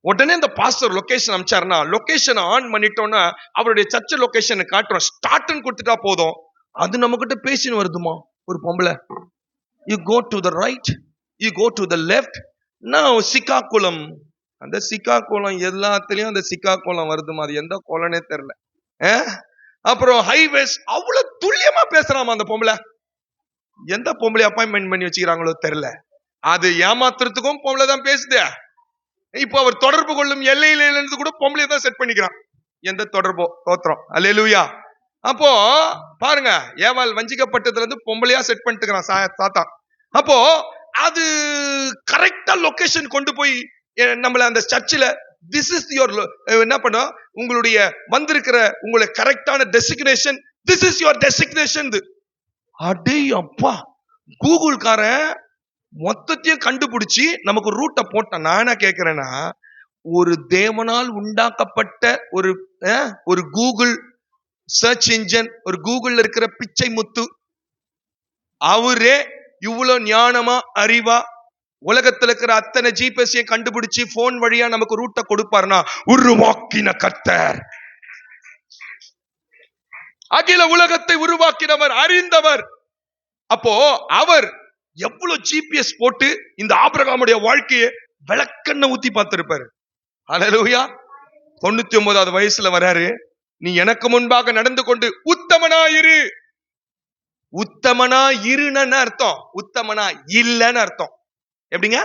உடனே இந்த பாஸ்டர் லொகேஷன் அனுப்பிச்சாருன்னா லொகேஷன் ஆன் பண்ணிட்டோம்னா அவருடைய சர்ச் லொகேஷன் காட்டுறோம், ஸ்டார்ட்னு கொடுத்துட்டா போதும், அது நம்ம கிட்ட பேசின்னு வருதுமா. ஒரு பொம்பளை, you go to the right, you go to the left, நான் சிக்காக்குளம். அந்த சிக்காக்குளம் எல்லாத்துலயும் அந்த சிக்காக்குளம் வருதுமா, அது எந்த குளம்னே தெரியல. அப்புறம் ஹைவேஸ், அவ்வளவு துல்லியமா பேசுறாமா அந்த பொம்பளை. எந்த பொம்பளை அப்பாயின்மெண்ட் பண்ணி வச்சுக்கிறாங்களோ தெரியல, அது ஏமாத்துறதுக்கும் பொம்பளை தான் பேசுது. இப்போ அவர் தொடர்பு கொள்ளும் எல்லையில இருந்து கூட பொம்பளை தான் செட் பண்ணிக்கிறான். எந்த தொடர்போ தோத்திரம், அல்லேலூயா. அப்போ பாருங்க, ஏவாள் வஞ்சிக்கப்பட்டதுல இருந்து பொம்பளையா செட் பண்ணிட்டுக்கிறான் சாத்தான். அப்போ அது கரெக்டா லொகேஷன் கொண்டு போய் நம்மள அந்த சர்ச்சில், திஸ் இஸ் யுவர், என்ன பண்ணும், உங்களுடைய வந்திருக்கிற உங்களுடைய கரெக்டான designation, this is your designation. அடே அப்பா, கூகுள்காரன் மொத்தத்தையும் கண்டுபிடிச்சி நமக்கு ரூட்டை போட்டான். நான் என்ன கேட்கிறேன்னா, ஒரு தேவனால் உண்டாக்கப்பட்ட ஒரு கூகுள் சர்ச் இன்ஜின், ஒரு கூகுள்ல இருக்கிற பிச்சை முத்து, அவரே இவ்வளவு ஞானமா அறிவா உலகத்துல இருக்கிற அத்தனை ஜிபிஎஸ் கண்டுபிடிச்சு போன் வழியா நமக்கு ரூட்டை கொடுப்பாருன்னா உருவாக்கின கர்த்தர், அகில உலகத்தை உருவாக்கினவர், அறிந்தவர். அப்போ அவர் எவ்வளவு ஜிபிஎஸ் போட்டு இந்த ஆபிரகாமுடைய வாழ்க்கையை விளக்கண்ண ஊத்தி பார்த்திருப்பாரு. அல்லேலூயா. 99வது வயசுல வராரு, நீ எனக்கு முன்பாக நடந்து கொண்டு உத்தமனாயிரு. உத்தமனா இருன்னு அர்த்தம், உத்தமனா இல்லன்னு அர்த்தம். எப்படிங்க?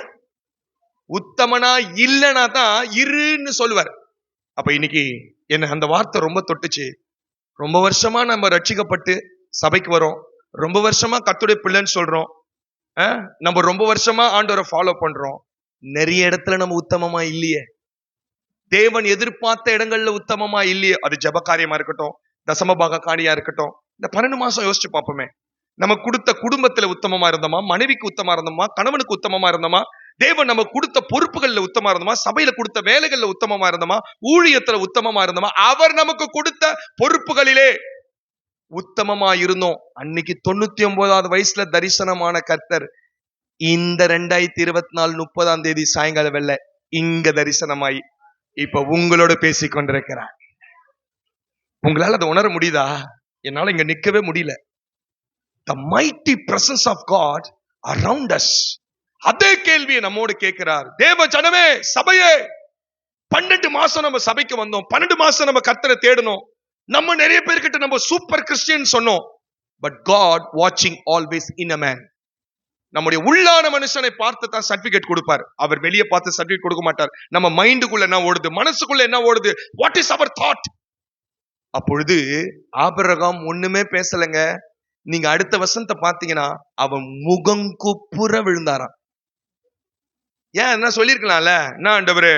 உத்தமனா இல்லனா தான் இருன்னு சொல்லுவார். அப்ப இன்னைக்கு என்ன அந்த வார்த்தை ரொம்ப தொட்டுச்சு. ரொம்ப வருஷமா நம்ம ரட்சிக்கப்பட்டு சபைக்கு வரோம், ரொம்ப வருஷமா கர்த்தருடைய பிள்ளைன்னு சொல்றோம், நம்ம ரொம்ப வருஷமா ஆண்டவரை ஃபாலோ பண்றோம். நிறைய இடத்துல நம்ம உத்தமமா இல்லையே, தேவன் எதிர்பார்த்த இடங்கள்ல உத்தமமா இல்லையே. அது ஜெப காரியமா இருக்கட்டும், தசமபாக காணியா இருக்கட்டும். இந்த 12 மாசம் யோசிச்சு பார்ப்போமே, நம்ம கொடுத்த குடும்பத்துல உத்தமமா இருந்தோமா, மனைவிக்கு உத்தமா இருந்தோமா, கணவனுக்கு உத்தமமா இருந்தோமா, தேவன் நம்ம கொடுத்த பொறுப்புகள்ல உத்தமா இருந்தோமா, சபையில கொடுத்த வேலைகள்ல உத்தமமா இருந்தோமா, ஊழியத்துல உத்தமமா இருந்தோமா, அவர் நமக்கு கொடுத்த பொறுப்புகளிலே உத்தமமா இருந்தோம். அன்னைக்கு 99வது வயசுல தரிசனமான கர்த்தர் இந்த 2024 30ஆம் தேதி சாயங்காலம் வெள்ள இங்க தரிசனமாயி இப்ப உங்களோட பேசிக் கொண்டிருக்கிறார். உங்களால அதை உணர முடியுதா? என்னால இங்க நிக்கவே முடியல. The mighty presence of God around us. அதே கேள்வியை நம்மோடு கேட்கிறார். தேவ ஜனமே, சபையே, 12 மாசம் நம்ம சபைக்கு வந்தோம், 12 மாசம் நம்ம கர்த்தரை தேடணும், நம்ம நிறைய பேர்கிட்ட நம்ம சூப்பர் கிறிஸ்டியன் சொன்னோம். But God watching always in a man. நம்முடைய உள்ளான மனுஷனை பார்த்து தான் சர்டிபிகேட் கொடுப்பார். அவர் வெளியே பார்த்து சர்டிபிகேட் கொடுக்க மாட்டார். நம்ம மைண்டுக்குள்ள என்ன ஓடுது, மனசுக்குள்ள என்ன ஓடுது, வாட் இஸ் அவர் தாட். அப்பொழுது ஆபிரகாம் ஒண்ணுமே பேசலங்க. நீங்க அடுத்த வசனத்தை பார்த்தீங்கன்னா அவன் முகங்குப்புற விழுந்தாராம். ஏன் என்ன சொல்லிருக்கலாம்ல, என்ன ஆண்டவரே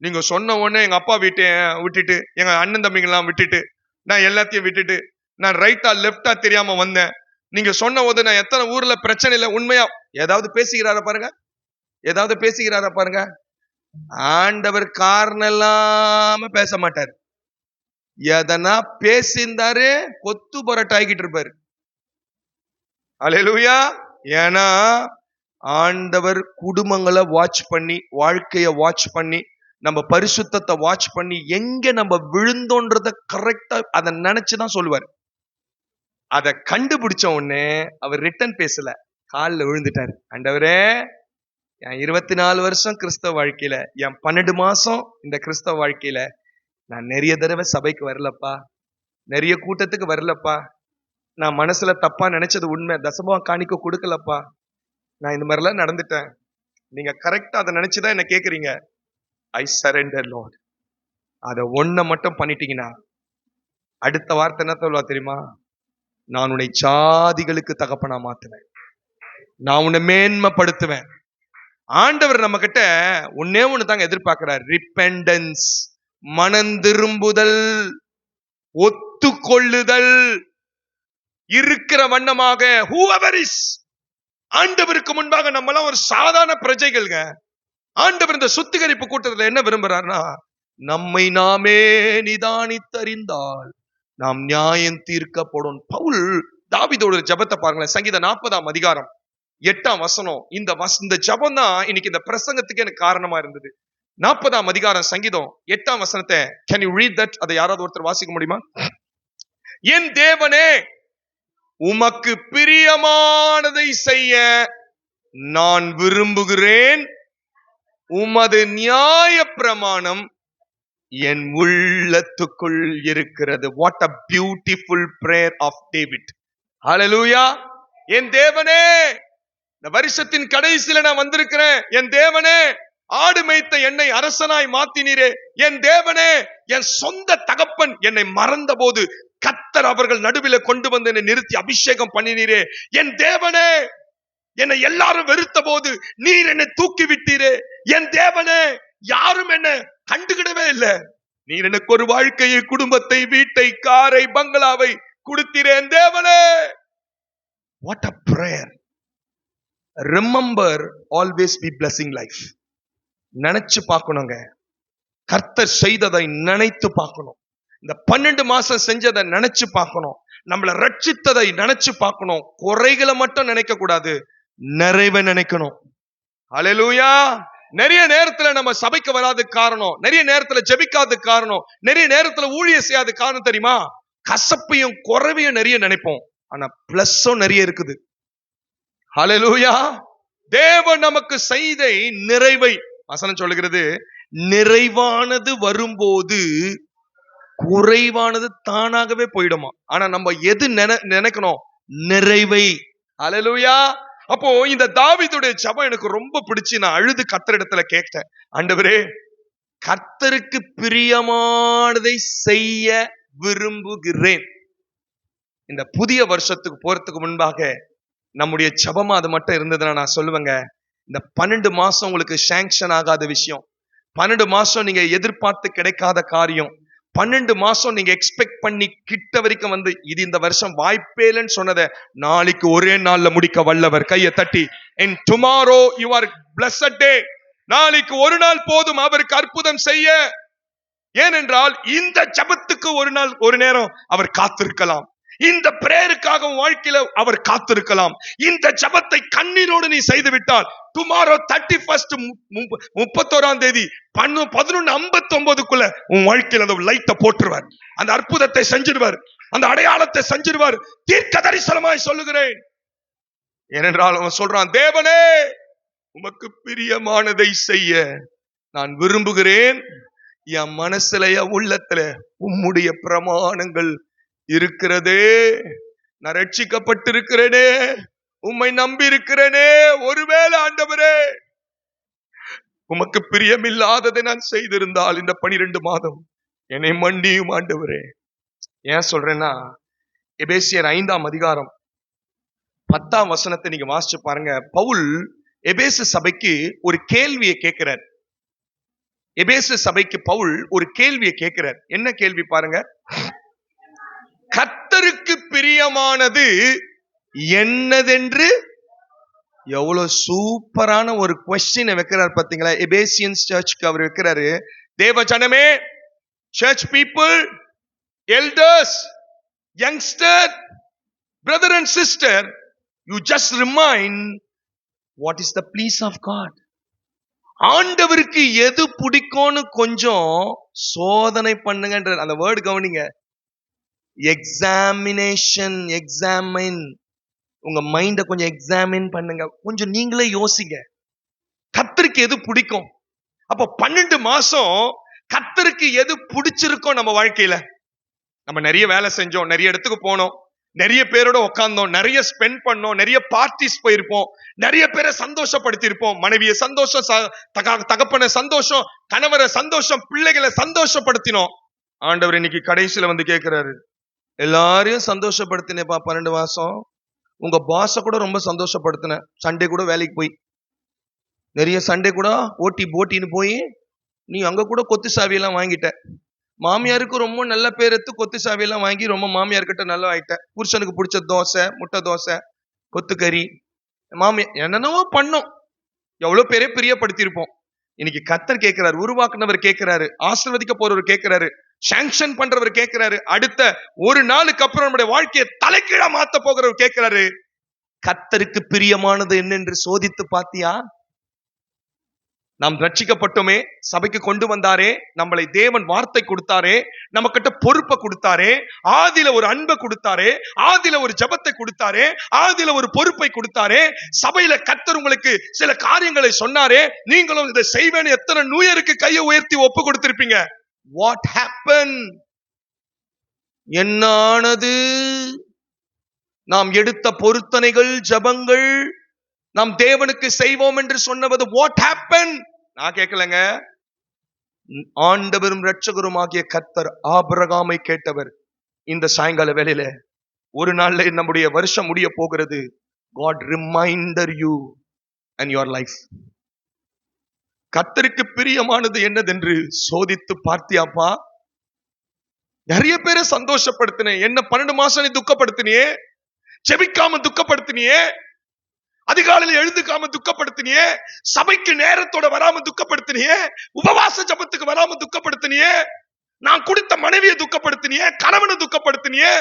நீங்க சொன்ன உடனே எங்க அப்பா விட்டுட்டு எங்க அண்ணன் தம்பிங்கெல்லாம் விட்டுட்டு நான் எல்லாத்தையும் விட்டுட்டு நான் ரைட்டா லெப்டா தெரியாம வந்தேன். நீங்க சொன்ன போது நான் எத்தனை ஊர்ல பிரச்சனை இல்லை. உண்மையா ஏதாவது பேசுகிறாரா பாருங்க, ஏதாவது பேசுகிறாரா பாருங்க. ஆண்டவர் காரணம் இல்லாம பேச மாட்டார். எதனா பேசியிருந்தாரு கொத்து பொரட்டாகிட்டு இருப்பாரு. அல்லேலூயா. ஏன்னா ஆண்டவர் குடும்பங்களை வாட்ச் பண்ணி, வாழ்க்கைய வாட்ச் பண்ணி, நம்ம பரிசுத்தத்தை வாட்ச் பண்ணி, எங்க நம்ம விழுந்தோன்றத கரெக்டா அதை நினைச்சுதான் சொல்லுவார். அதை கண்டுபிடிச்ச உடனே அவர் ரிட்டன் பேசல, காலில் விழுந்துட்டாரு. ஆண்டவரே, என் 24 வருஷம் கிறிஸ்தவ வாழ்க்கையில, என் 12 மாசம் இந்த கிறிஸ்தவ வாழ்க்கையில நான் நிறைய தடவை சபைக்கு வரலப்பா, நிறைய கூட்டத்துக்கு வரலப்பா, நான் மனசுல தப்பா நினைச்சது உண்மை, தசமம் காணிக்க கொடுக்கலப்பா, நான் இந்த மாதிரிலாம் நடந்துட்டேன். நீங்க கரெக்டா அதை நினைச்சுதான் என்ன கேக்குறீங்க. ஐ சரண்டர் லார்ட். அதை ஒன்ன மட்டும் பண்ணிட்டீங்கன்னா அடுத்த வார்த்தை என்ன சொல்லுவா தெரியுமா? நான் உன்னை ஜாதிகளுக்கு தகப்பனா மாத்துவேன், நான் உன்னை மேன்மைப்படுத்துவேன். ஆண்டவர் நம்ம கிட்ட ஒன்னே ஒண்ணு தாங்க எதிர்பார்க்கிறார், ரிப்பெண்டன்ஸ், மனந்திரும்புதல், ஒத்துக்கொள்ளுதல். இருக்கிற வண்ணமாக whoever is, ஆண்டவருக்கு முன்பாக நம்மளாம் ஒரு சாதாரண பிரஜைகள்ங்க. ஆண்டவர் இந்த சுத்திகரிப்பு கூட்டத்துல என்ன விரும்புறாருன்னா, நம்மை நாமே நிதானித்தறிந்தால் நாம் நியாயம் தீர்க்கப்படும். பவுல் தாவீதோட ஜெபத்தை பாருங்களேன். சங்கீதம் 40ஆம் அதிகாரம் 8ஆம் வசனம். இந்த ஜெபம் தான் இன்னைக்கு இந்த பிரசங்கத்துக்கு எனக்கு காரணமா இருந்தது. 40ஆம் அதிகாரம் சங்கீதம் 8ஆம் வசனத்தை can you read that? அதை யாராவது ஒருத்தர் வாசிக்க முடியுமா? என் தேவனே, உமக்கு பிரியமானதை செய்ய நான் விரும்புகிறேன், உமது நியாய பிரமாணம் என் உள்ளத்துக்குள் இருக்கிறது. What a beautiful prayer of David. Hallelujah. என் தேவனே, இந்த வருஷத்தின் கடைசியில நான் வந்திருக்கிறேன். என் தேவனே, ஆடு மேய்த்த என்னை அரசனாய் மாத்தினீரே. என் தேவனே, என் சொந்த தகப்பன் என்னை மறந்த போது கர்த்தர் அவர்கள் நடுவில கொண்டு வந்து என்னை நிறுத்தி அபிஷேகம் பண்ணினீரே. என் தேவனே, என்னை எல்லாரும் வெறுத்த போது நீர் என்னை தூக்கி விட்டீரே. என் தேவனே, யாரும் என்ன கண்டுகிடவே இல்லை. நீர் எனக்கு ஒரு வாழ்க்கையை, குடும்பத்தை, வீட்டை, காரை, பங்களாவை கொடுத்தீரே. என் தேவனே, what a prayer. Remember, always be blessing life. நினைச்சு பார்க்கணுங்க, கர்த்தர் செய்ததை நினைத்து பார்க்கணும். இந்த 12 மாசம் செஞ்சதை நினைச்சு பார்க்கணும். நம்மளை ரட்சித்ததை நினைச்சு பார்க்கணும். குறைகளை மட்டும் நினைக்க கூடாது, நிறைவை நினைக்கணும். ஹல்லேலூயா. நிறைய நேரத்துல நம்ம சபைக்கு வராத காரணம், நிறைய நேரத்துல ஜெபிக்காத காரணம், நிறைய நேரத்துல ஊழிய செய்யாத காரணம் தெரியுமா? கசப்பையும் குறைவையும் நிறைய நினைப்போம், ஆனா பிளஸும் நிறைய இருக்குது. ஹல்லேலூயா. தேவன் நமக்கு செய்த நிறைவை வசனம் சொல்லுகிறது, நிறைவானது வரும்போது குறைவானது தானாகவே போயிடுமா. ஆனா நம்ம எது நினைக்கணும்? நிறைவை. ஹல்லேலூயா. அப்போ இந்த தாவீதுடைய ஜெபம் எனக்கு ரொம்ப பிடிச்சு, நான் அழுது கர்த்தரிடத்துல கேட்டேன், ஆண்டவரே, கர்த்தருக்கு பிரியமானதை செய்ய விரும்புகிறேன். இந்த புதிய வருஷத்துக்கு போறதுக்கு முன்பாக நம்முடைய ஜெபமா அது மட்டும் இருந்ததுன்னா நான் சொல்லுவேங்க, இந்த 12 மாசம் உங்களுக்கு சாங்ஷன் ஆகாத விஷயம், 12 மாசம் நீங்க எதிர்பார்த்து கிடைக்காத காரியம், 12 மாசம் நீங்க எக்ஸ்பெக்ட் பண்ணி கிட்ட வரைக்கும் வந்து இது இந்த வருஷம் வாய்ப்பே இல்லைன்னு சொன்னதை நாளைக்கு ஒரே நாள்ல முடிக்க வல்லவர். கையை தட்டி, in tomorrow you are blessed day. நாளைக்கு ஒரு நாள் போதும் அவருக்கு அற்புதம் செய்ய. ஏனென்றால் இந்த ஜெபத்துக்கு ஒரு நாள் ஒரு நேரம் அவர் காத்திருக்கலாம். இந்த பிரேயருக்காக வாழ்க்கையில அவர் காத்திருக்கலாம். இந்த ஜெபத்தை கண்ணீரோடு நீ செய்து விட்டால் டுமாரோ 31st 31ஆம் தேதி 11:59க்குள்ள உன் வாழ்க்கையில அந்த லைட்டை போட்டுருவார், அந்த அற்புதத்தை செஞ்சிடுவார், அந்த அடையாளத்தை செஞ்சிடுவார். தீர்க்க தரிசனமாய் சொல்லுகிறேன். ஏனென்றால் அவன் சொல்றான், தேவனே, உமக்கு பிரியமானதை செய்ய நான் விரும்புகிறேன். என் மனசுல, என் உள்ளத்துல உம்முடைய பிரமாணங்கள் இருக்கிறதே. நான் ரட்சிக்கப்பட்டிருக்கிறேனே, உம்மை நம்பி இருக்கிறேனே. ஒருவேளை ஆண்டவரே உமக்கு பிரியமில்லாததை நான் செய்திருந்தால் இந்த 12 மாதம் என்னை மன்னியும் ஆண்டவரே. ஏன் சொல்றேன்னா, எபேசியர் 5ஆம் அதிகாரம் 10ஆம் வசனத்தை நீங்க வாசிச்சு பாருங்க. பவுல் எபேசு சபைக்கு ஒரு கேள்வியை கேட்கிறார். எபேசு சபைக்கு பவுல் ஒரு கேள்வியை கேட்கிறார். என்ன கேள்வி பாருங்க. கர்த்தருக்கு பிரியமானது என்னதென்று, எவ்வளவு சூப்பரான ஒரு கொஸ்டின் வைக்கிறார் பாத்தீங்களா? எபேசியன்ஸ் சர்ச்சுக்கு அவர் வைக்கிறாரு. தேவ ஜனமே, church people, elders, youngster, brother and sister, you just remind what is the please of God? ஆண்டவருக்கு எது பிடிக்கும்னு கொஞ்சம் சோதனை பண்ணுங்கன்ற அந்த வேர்டு கவனிங்க. Examination, examine. உங்க மைண்ட கொஞ்சம் எக்ஸாமின் பண்ணுங்க. கொஞ்சம் நீங்களே யோசிங்க, கர்த்தருக்கு எது பிடிக்கும்? அப்ப 12 மாசம் கர்த்தருக்கு எது பிடிச்சிருக்கோம் நம்ம வாழ்க்கையில? நம்ம நிறைய வேலை செஞ்சோம், நிறைய இடத்துக்கு போனோம், நிறைய பேரோட உட்கார்ந்தோம், நிறைய ஸ்பெண்ட் பண்ணோம், நிறைய பார்ட்டிஸ் போயிருப்போம், நிறைய பேரை சந்தோஷப்படுத்தி இருப்போம். மனைவியை சந்தோஷம், தகப்பனை சந்தோஷம், கணவரை சந்தோஷம், பிள்ளைகளை சந்தோஷப்படுத்தினோம். ஆண்டவர் இன்னைக்கு கடைசியில வந்து கேட்கிறாரு, எல்லாரையும் சந்தோஷப்படுத்தினேப்பா 12 மாசம். உங்க பாஸ கூட ரொம்ப சந்தோஷப்படுத்தின. சண்டே கூட வேலைக்கு போய், நிறைய சண்டே கூட போட்டின்னு போய் நீ அங்க கூட கொத்து சாவியெல்லாம் வாங்கிட்ட. மாமியாருக்கு ரொம்ப நல்ல பேர் எடுத்து கொத்து சாவியெல்லாம் வாங்கி ரொம்ப மாமியார்கிட்ட நல்லா ஆயிட்ட. புருஷனுக்கு பிடிச்ச தோசை, முட்டை தோசை, கொத்துக்கறி, மாமியார் என்னென்னவோ பண்ணோம். எவ்வளவு பேரே பிரியப்படுத்தியிருப்போம். இன்னைக்கு கர்த்தர் கேட்கிறாரு, உருவாக்குனவர் கேட்கிறாரு, ஆசீர்வதிக்க போறவர் கேட்கிறாரு, சாங்ஷன் பண்றவர் கேட்கிறாரு, அடுத்த ஒரு நாளுக்கு அப்புறம் நம்முடைய வாழ்க்கையை தலைகீழா மாத்த போகிறவர் கேட்கிறாரு, கர்த்தருக்கு பிரியமானது என்னென்று சோதித்து பாத்தியா? நாம் ரட்சிக்கப்பட்டோமே, சபைக்கு கொண்டு வந்தாரே, நம்மளை தேவன் வார்த்தை கொடுத்தாரே, நம்ம கிட்ட பொறுப்பை கொடுத்தாரே, ஆதியில ஒரு அன்பை கொடுத்தாரே, ஆதியில ஒரு ஜெபத்தை கொடுத்தாரே, ஆதியில ஒரு பொறுப்பை கொடுத்தாரே, சபையில கர்த்தர் உங்களுக்கு சில காரியங்களை சொன்னாரே, நீங்களும் இதை செய்வேன்னு எத்தனை நியூயருக்கு கையை உயர்த்தி ஒப்பு கொடுத்திருப்பீங்க. What happen? என்னானது? நாம் எடுத்த பொருத்தனைகள், ஜெபங்கள், நாம் தேவனுக்கு செய்வோம் என்று சொன்னது வாட் ஹேப்பன்? நான் கேட்கலங்க. ஆண்டவரும் இரட்சகரும் ஆகிய கர்த்தர் ஆபிரகாமை கேட்டவர். இந்த சாயங்கால வேளையில ஒரு நாள்ல நம்முடைய வருஷம் முடிய போகிறது. God reminder you and your life. கர்த்தருக்கு பிரியமானது என்னதென்று சோதித்து பார்த்தியாப்பா? நிறைய பேரை சந்தோஷப்படுத்தினே, என்ன 12 மாசம் நீ துக்கப்படுத்தினியே, ஜெபிக்காம துக்கப்படுத்தினியே, அதிகாலையில் எழுந்துக்காம துக்கப்படுத்தினியே, சபைக்கு நேரத்தோட வராம துக்கப்படுத்தினியே, உபவாச ஜபத்துக்கு வராம துக்கப்படுத்தினியே, நான் கொடுத்த மனைவியை துக்கப்படுத்தினியே, கணவனை துக்கப்படுத்தினியே,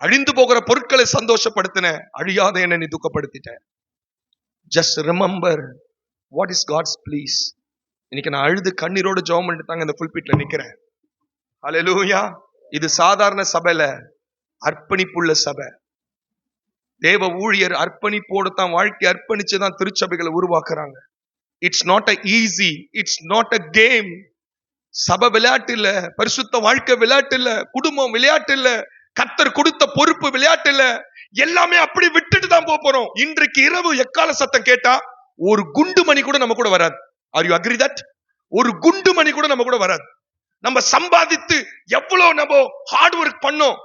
அழிந்து போகிற பொருட்களை சந்தோஷப்படுத்தின, அழியாத என்ன நீ துக்கப்படுத்திட்ட. Just remember what is God's please. இன்னைக்கு நான் அழுது கண்ணீரோட ஜெபம் பண்ணிட்டு தாங்க இந்த புல்பிட்ல நிக்கிறேன். ஹல்லேலூயா. இது சாதாரண சபையில, அர்ப்பணிப்புள்ள சபை. தேவ ஊழியர் அர்ப்பணிப்போடு தான் வாழ்க்கை அர்ப்பணிச்சுதான் திருச்சபைகளை உருவாக்குறாங்க. It's not a easy, it's not a game. சபை விளையாட்டு இல்ல, பரிசுத்த வாழ்க்கை விளையாட்டு இல்ல, குடும்பம் விளையாட்டு இல்ல, கர்த்தர் கொடுத்த பொறுப்பு விளையாட்டு இல்ல. எல்லாமே அப்படி விட்டுட்டு தான் போறோம். இன்றைக்கு இரவு எக்கால சத்தம் கேட்டா ஒரு குண்டு மணி கூட நம்ம கூட வராது. Are you agree that? ஒரு குண்டு மணி கூட நம்ம கூட வராது. நம்ம சம்பாதித்து எவ்வளவு நம்ம ஹார்ட் ஒர்க் பண்ணோம்,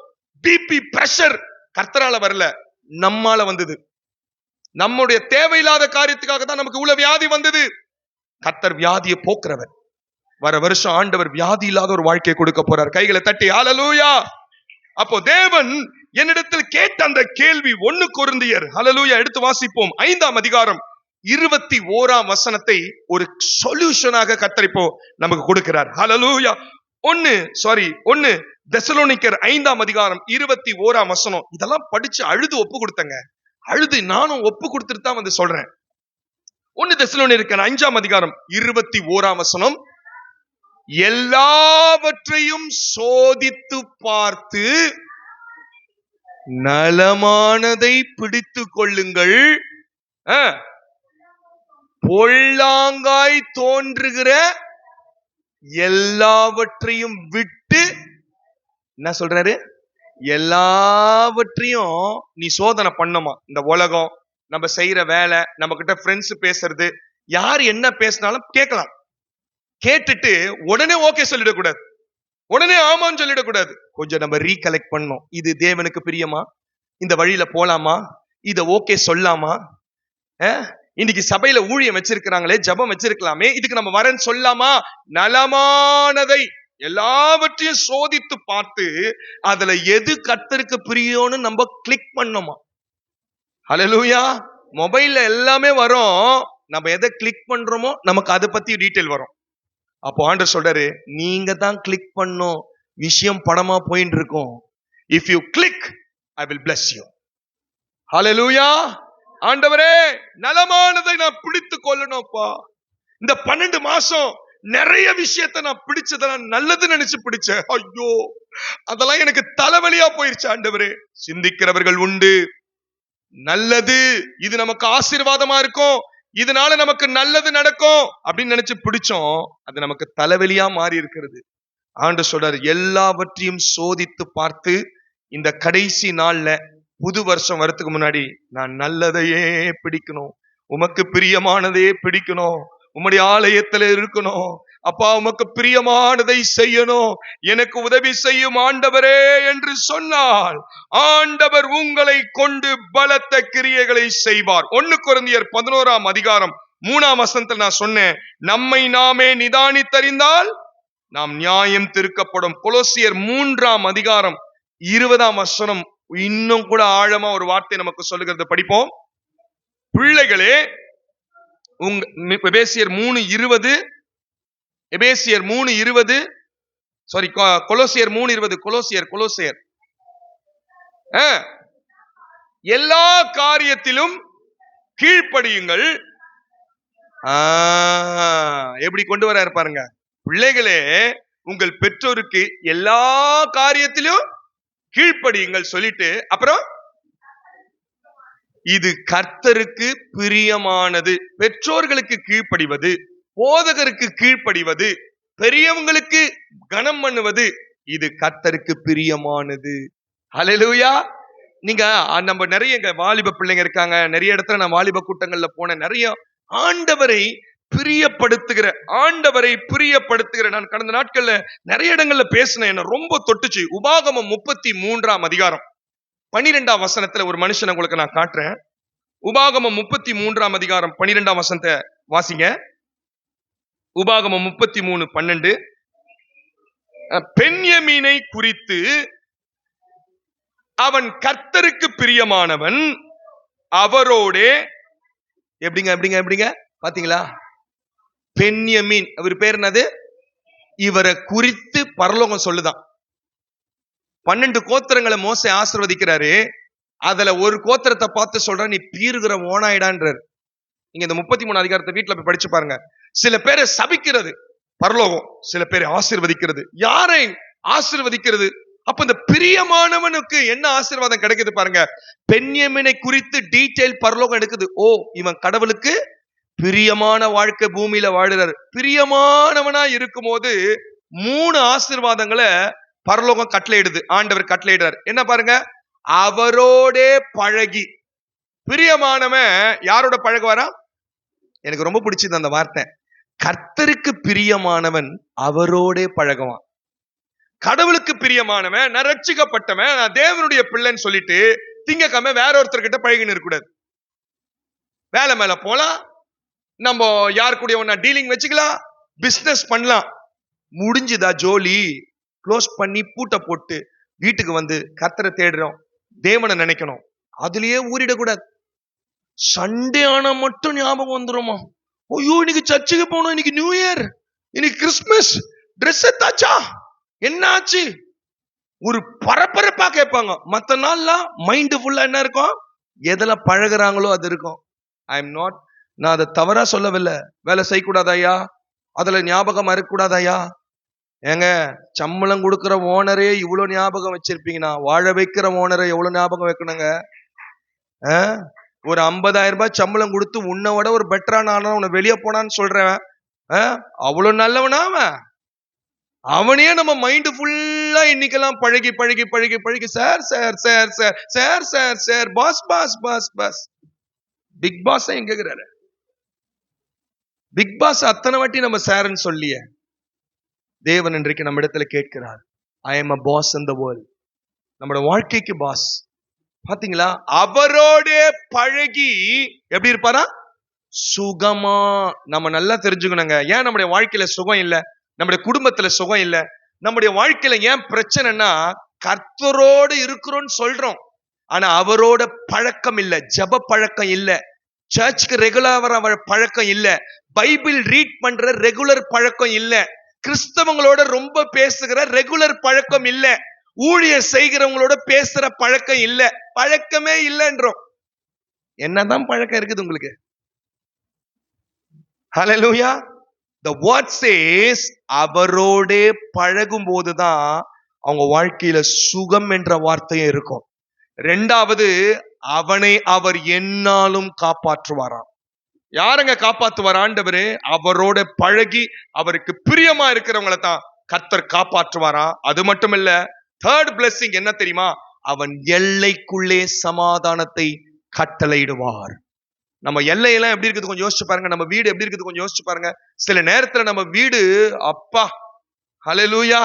பிபி பிரஷர் கர்த்தரால வரல, நம்மால வந்தது. நம்முடைய தேவையில்லாத காரியத்துக்காக தான் நமக்கு உள்ள வியாதி வந்தது. கர்த்தர் வியாதியை போக்குறவர். வர வருஷம் ஆண்டவர் வியாதி இல்லாத ஒரு வாழ்க்கையை கொடுக்க போறார். கைகளை தட்டி ஹல்லேலூயா. அப்போ தேவன் என்னிடத்தில் கேட்ட அந்த கேள்வி 1 கொரிந்தியர், ஹல்லேலூயா, எடுத்து வாசிப்போம். 5ஆம் அதிகாரம் 21ஆம் வசனத்தை ஒரு சொல்யூஷனாக கர்த்தர் இப்போ நமக்கு கொடுக்கிறார். ஹல்லேலூயா. 1 தெசலோனிக்கர் 5ஆம் அதிகாரம் 21ஆம் வசனம். இதெல்லாம் படிச்சு அழுது ஒப்பு கொடுத்தங்க. அழுது நானும் ஒப்பு கொடுத்துட்டு தான் வந்து சொல்றேன். 1 தெசலோனிக்கர் 5ஆம் அதிகாரம் 21ஆம் வசனம். எல்லாவற்றையும் சோதித்து பார்த்து நலமானதை பிடித்து கொள்ளுங்கள், பொல்லாங்காய் தோன்றுகிற எல்லாவற்றையும் விட்டு, என்ன சொல்றாரு? எல்லாவற்றையும் நீ சோதனை பண்ணமா. இந்த உலகம், நம்ம செய்யற வேலை, நம்ம கிட்ட ஃப்ரெண்ட்ஸ் பேசுறது, யார் என்ன பேசினாலும் கேட்கலாம். கேட்டுட்டு உடனே ஓகே சொல்லிடக்கூடாது, உடனே ஆமான்னு சொல்லிடக்கூடாது. கொஞ்சம் நம்ம ரீகலெக்ட் பண்ணணும். இது தேவனுக்கு பிரியமா? இந்த வழியில போலாமா? இத ஓகே சொல்லாமா? இன்னைக்கு சபையில ஊழியம் வச்சிருக்கிறாங்களே, ஜபம் வச்சிருக்கலாமே, இதுக்கு நம்ம வரேன்னு சொல்லாமா? நலமானதை எல்லாவற்றையும் சோதித்து பார்த்து அதுல எது கர்த்தருக்கு பிரியம்னு நம்ம கிளிக் பண்ணோமா? ஹல்லேலூயா. மொபைல்ல எல்லாமே வரும், நம்ம எதை கிளிக் பண்றோமோ நமக்கு அதை பத்தி டீடைல் வரும். அப்போ ஆண்டவர் சொல்றாரு, நீங்க தான் கிளிக் பண்ணும். விஷயம் படமா போயிட்டு இருக்கும். If you click, I will bless you. ஹல்லேலூயா. ஆண்டவரே நலமானதை நான் பிடித்து கொள்ளணும்ப்பா. இந்த 12 மாசம் நிறைய விஷயத்தை நான் பிடிச்சதெல்லாம் நல்லது நினைச்சு பிடிச்சேன். ஐயோ அதெல்லாம் எனக்கு தலைவலியா போயிருச்சு ஆண்டவரே. சிந்திக்கிறவர்கள் உண்டு, நல்லது, இது நமக்கு ஆசீர்வாதமா இருக்கும், இதனால நமக்கு நல்லது நடக்கும் அப்படின்னு நினைச்சு பிடிச்சோம். அது நமக்கு தலைவலியா மாறி இருக்கிறது. ஆண்டு சொல்றாரு, எல்லாவற்றையும் சோதித்து பார்த்து இந்த கடைசி நாள்ல புது வருஷம் வரத்துக்கு முன்னாடி நான் நல்லதையே பிடிக்கணும், உமக்கு பிரியமானதையே பிடிக்கணும், உம்முடைய ஆலயத்துல இருக்கணும், அப்பா உமக்கு பிரியமானதை செய்யணும், எனக்கு உதவி செய்யும் ஆண்டவரே என்று சொன்னால் ஆண்டவர் உங்களை கொண்டு பலத்த கிரியைகளை செய்வார். 1 கொரிந்தியர் 11ஆம் அதிகாரம் 3ஆம் வசனத்தில் நான் சொன்னேன், நம்மை நாமே நிதானித்தறிந்தால் நாம் நியாயம் தீர்க்கப்படும். கொலோசியர் 3ஆம் அதிகாரம் 20ஆம் வசனம் இன்னும் கூட ஆழமா ஒரு வார்த்தை நமக்கு சொல்லுகிறது, படிப்போம். பிள்ளைகளே, எபேசியர் 3:20, எபேசியர் 3:20, சாரி கொலோசியர் 3:20, கொலோசியர் எல்லா காரியத்திலும் கீழ்ப்படியுங்கள். எப்படி கொண்டு வர பாருங்க, பிள்ளைகளே உங்கள் பெற்றோருக்கு எல்லா காரியத்திலும் கீழ்ப்படியுங்கள் சொல்லிட்டு அப்புறம் இது கர்த்தருக்கு பிரியமானது. பெற்றோர்களுக்கு கீழ்ப்படிவது, போதகருக்கு கீழ்ப்படிவது, பெரியவங்களுக்கு கனம் பண்ணுவது, இது கர்த்தருக்கு பிரியமானது. ஹல்லேலூயா. நீங்க நம்ம நிறைய வாலிப பிள்ளைங்க இருக்காங்க, நிறைய இடத்துல நான் வாலிப கூட்டங்கள்ல போனேன், நிறைய ஆண்டவரை பிரியப்படுத்துகிற நான் கடந்த நாட்கள்ல நிறைய இடங்கள்ல பேசினேன், என்ன ரொம்ப தொட்டுச்சு. உபாகமம் 33ஆம் அதிகாரம் 12ஆம் வசனத்துல ஒரு மனுஷனை உங்களுக்கு நான் காட்டுறேன். உபாகமம் 33ஆம் அதிகாரம் 12ஆம் வசனத்தை வாசிங்க. உபாகமம் 33:12, பென்யமீனை குறித்து அவன் கர்த்தருக்கு பிரியமானவன், அவரோடே எப்படிங்க பாத்தீங்களா? பென்யமீன் அவர் பேர் என்னது? இவரை குறித்து பரலோகம் சொல்லுதான். 12 கோத்திரங்களை மோசே ஆசீர்வதிக்கிறாரு, அதுல ஒரு கோத்திரத்தை பார்த்து சொல்ற, நீ பீறுகிற ஓனாயிடான்றார். நீங்க இந்த 33 அதிகாரத்தை வீட்டுல போய் படிச்சு பாருங்க. சில பேரை சபிக்கிறது பரலோகம், சில பேரை ஆசீர்வதிக்கிறது. யாரை ஆசீர்வதிக்கிறது? அப்ப இந்த பிரியமானவனுக்கு என்ன ஆசீர்வாதம் கிடைக்குது பாருங்க. பென்யமீனை குறித்து டீடைல் பரலோகம் எடுக்குது. ஓ, இவன் கடவுளுக்கு பிரியமான வாழ்க்கை பூமியில வாழுறாரு. பிரியமானவனா இருக்கும் போது 3 ஆசீர்வாதங்களை பரலோகம் கட்டளையிடுது, ஆண்டவர் கட்டளையிடுறார். என்ன பாருங்க, அவரோடே பழகி. பிரியமானவன் யாரோட பழகுவாரா? எனக்கு ரொம்ப பிடிச்சது அந்த வார்த்தை, கர்த்தருக்கு பிரியமானவன் அவரோடே பழகுவான். கடவுளுக்கு பிரியமானவன், நான் ரட்சிக்கப்பட்டவன், நான் தேவனுடைய பிள்ளைன்னு சொல்லிட்டு திங்கக்கிழமை வேற ஒருத்தர்கிட்ட பழகின்னு இருக்கக்கூடாது. வேலை மேல போலாம், நம்ம யார் கூட ஒன்னா டீலிங் வச்சுக்கலாம், பிசினஸ் பண்ணலாம், முடிஞ்சுதா ஜோலி க்ளோஸ் பண்ணி பூட்டை போட்டு வீட்டுக்கு வந்து கர்த்தரை தேடுறோம், தேவனை நினைக்கணும், அதுலயே ஊறிடக்கூடாது. சண்டே ஆனா மட்டும் ஞாபகம் வந்துருமா, ஐயோ இன்னைக்கு சர்ச்சுக்கு போனோம், இன்னைக்கு நியூ இயர், இன்னைக்கு கிறிஸ்துமஸ், ட்ரெஸ் எடுத்தாச்சா, என்ன ஆச்சு, ஒரு பரபரப்பா கேட்பாங்க. மத்த நாள்லாம் மைண்ட் ஃபுல்லா என்ன இருக்கும், எதுல பழகுறாங்களோ அது இருக்கும். நான் அதை தவறா சொல்லவில்லை, வேலை செய்யக்கூடாதாயா, அதுல ஞாபகம் இருக்கக்கூடாதாயா. ஏங்க, சம்பளம் கொடுக்கிற ஓனரே இவ்வளவு ஞாபகம் வச்சிருப்பீங்கன்னா வாழ வைக்கிற ஓனரை எவ்வளவு ஞாபகம் வைக்கணுங்க. ஒரு 50,000 ரூபாய் சம்பளம் கொடுத்து உன்னை விட ஒரு பெட்டரான ஆனா உன்னை வெளியே போனான்னு சொல்றேன், அவ்வளவு நல்லவனா அவன்? அவனையே நம்ம மைண்ட் ஃபுல்லா இன்னைக்கெல்லாம் பழகி பழகி பழகி பழகி sir sir sir sir sir sir sir boss boss boss boss. Big boss எங்க இருக்கிறாரு? பிக் பாஸ் அத்தனை வாட்டி நம்ம சார்ன்னு சொல்லிய தேவன் இன்றைக்கு நம்ம இடத்துல கேட்கிறார், I am a boss in the world. நம்மளோட வாழ்க்கைக்கு பாஸ். பாத்தீங்களா? அவரோட பழகி எப்படி இருப்பாரா? சுகமா. நம்ம நல்லா தெரிஞ்சுக்கணுங்க, ஏன் நம்முடைய வாழ்க்கையில சுகம் இல்ல, நம்முடைய குடும்பத்துல சுகம் இல்ல, நம்முடைய வாழ்க்கையில ஏன் பிரச்சனைனா, கர்த்தரோடு இருக்கிறோம்னு சொல்றோம், ஆனா அவரோட பழக்கம் இல்ல, ஜெப பழக்கம் இல்ல, சர்ச்சுக்கு ரெகுலரா பழக்கம் இல்ல, பைபிள் ரீட் பண்ற ரெகுலர் பழக்கம் இல்ல, கிறிஸ்தவங்களோட ரொம்ப பேசுகிற ரெகுலர் பழக்கம் இல்ல, ஊழியர் செய்கிறவங்களோட பேசுற பழக்கம் இல்ல, பழக்கமே இல்லைன்றோம். என்னதான் பழக்கம் இருக்குது உங்களுக்கு? ஹalleluya. The word says அவரோடே பழகும் போதுதான் அவங்க வாழ்க்கையில சுகம் என்ற வார்த்தையும் இருக்கும். ரெண்டாவது, அவனை அவர் எந்நாளும் காப்பாற்றுவாராம். யாருங்க காப்பாற்றுவார்? ஆண்டவரே. அவரோட பழகி அவருக்கு பிரியமா இருக்கிறவங்கள தான் கர்த்தர் காப்பாற்றுவாராம். அது மட்டும் இல்ல, தேர்ட் blessing என்ன தெரியுமா? அவன் எல்லைக்குள்ளே சமாதானத்தை கட்டளையிடுவார். நம்ம எல்லையெல்லாம் எப்படி இருக்குது கொஞ்சம் யோசிச்சு பாருங்க. நம்ம வீடு எப்படி இருக்குது கொஞ்சம் யோசிச்சு பாருங்க. சில நேரத்துல நம்ம வீடு அப்பா ஹல்லேலூயா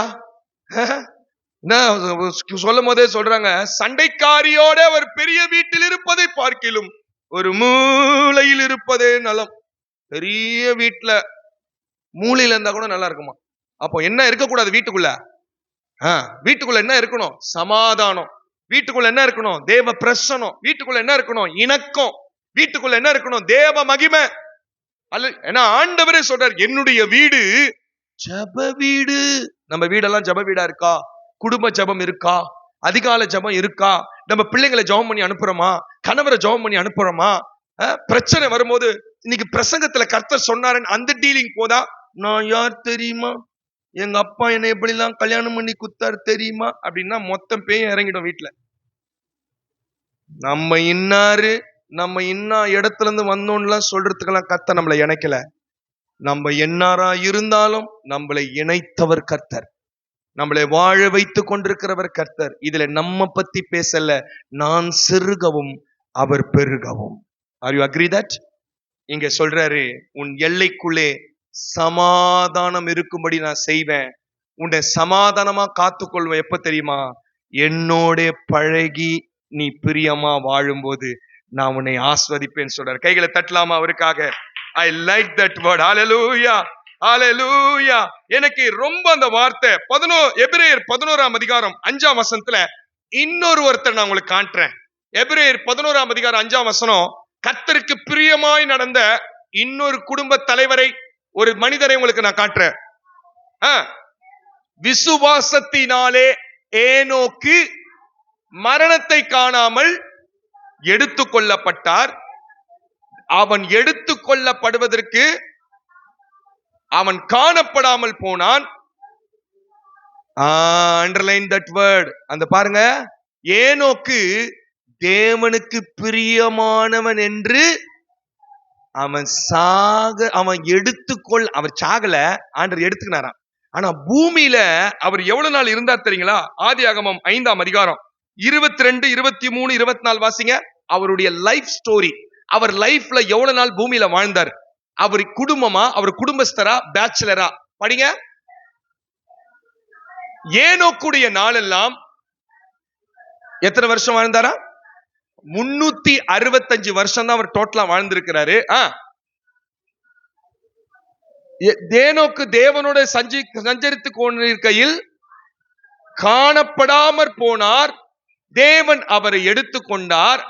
சொல்லும் போதே சொல்றாங்க, சண்டைக்காரியோட ஒரு பெரிய வீட்டில் இருப்பதை பார்க்கிலும் ஒரு மூலையில் இருப்பதே நலம். பெரிய வீட்டுல மூலையில இருந்தா கூட நல்லா இருக்குமா? அப்போ என்ன இருக்கக்கூடாது வீட்டுக்குள்ள? வீட்டுக்குள்ள என்ன இருக்கணும்? சமாதானம். வீட்டுக்குள்ள என்ன இருக்கணும்? தேவ பிரசனம். வீட்டுக்குள்ள என்ன இருக்கணும்? இணக்கம். வீட்டுக்குள்ள என்ன இருக்கணும்? தேவ மகிமை. ஏன்னா ஆண்டவரே சொல்றார், என்னுடைய வீடு ஜெப வீடு. நம்ம வீடெல்லாம் ஜெப வீடா இருக்கா? குடும்ப ஜெபம் இருக்கா? அதிகாலை ஜெபம் இருக்கா? நம்ம பிள்ளைங்களை ஜெபம் பண்ணி அனுப்புறோமா? கணவரை ஜெபம் பண்ணி அனுப்புறோமா? பிரச்சனை வரும்போது இன்னைக்கு பிரசங்கத்துல கர்த்தர் சொன்னாருன்னு அந்த டீலிங் போதா? நான் யார் தெரியுமா? எங்க அப்பா என்னை எப்படி எல்லாம் கல்யாணம் பண்ணி குத்தாரு தெரியுமா? அப்படின்னா மொத்தம் பேய் இறங்கிடும் வீட்டுல. நம்ம இன்னாரு, நம்ம இன்னா இடத்துல இருந்து வந்தோம்லாம் சொல்றதுக்கெல்லாம் கர்த்தர் நம்மளை இணைக்கல. நம்ம என்னாரா இருந்தாலும் நம்மளை இணைத்தவர் கர்த்தர். நம்மளை வாழ வைத்து கொண்டிருக்கிறவர் கர்த்தர். இதுல நம்ம பத்தி பேசல. நான் சிறுகவும் அவர் பெருகவும். Are you agree that? இங்க சொல்றாரு, உன் எல்லைக்குள்ளே சமாதானம் இருக்கும்படி நான் செய்வேன். உன்னை சமாதானமா காத்துக்கொள்வேன். எப்ப தெரியுமா? என்னோட பழகி நீ பிரியமா வாழும்போது நான் உன்னை ஆஸ்வதிப்பேன் சொல்றாரு. கைகளை தட்டலாமா அவருக்காக? I like that word. Hallelujah. Hallelujah. எனக்கு ரொம்ப அந்த வார்த்தை எபிரேயர் 11ஆம் அதிகாரம் 5ஆம் வசனத்துல இன்னொரு ஒருத்தர் நான் உங்களுக்கு காட்டுறேன். எபிரேயர் 11ஆம் அதிகாரம் 5ஆம் வசனம், கர்த்தருக்கு பிரியமாய் நடந்த இன்னொரு குடும்ப தலைவரை, ஒரு மனிதரை உங்களுக்கு நான் காட்டுறேன். விசுவாசத்தினாலே ஏனோக்கு மரணத்தை காணாமல் எடுத்துக்கொள்ளப்பட்டார். அவன் எடுத்துக்கொள்ளப்படுவதற்கு அவன் காணப்படாமல் போனான். Underline that word. அந்த பாருங்க, ஏனோக்கு தேவனுக்கு பிரியமானவன் என்று அவன் அவர் சாகல, ஆண்டவர் எடுத்துக்கினாராம். ஆனா பூமியில அவர் எவ்வளவு நாள் இருந்தார் தெரியுங்களா? ஆதியாகமம் 5ஆம் அதிகாரம் 22, 23, 24 வாசிங்க. அவருடைய லைஃப் ஸ்டோரி. அவர் லைஃப்ல எவ்வளவு நாள் பூமியில வாழ்ந்தார்? அவர் குடும்பமா, அவர் குடும்பஸ்தரா, பேச்சுலரா? படிங்க. ஏனோக்குடைய நாளெல்லாம் எத்தனை வருஷம் வாழ்ந்தாரா? 365 வருஷம் தான் அவர் டோட்டலா வாழ்ந்திருக்கிறாரு. ஏனோக்கு தேவனோட சஞ்சரித்து கொண்டிருக்கையில் காணப்படாமற் போனார். தேவன் அவரை எடுத்துக்கொண்டார்.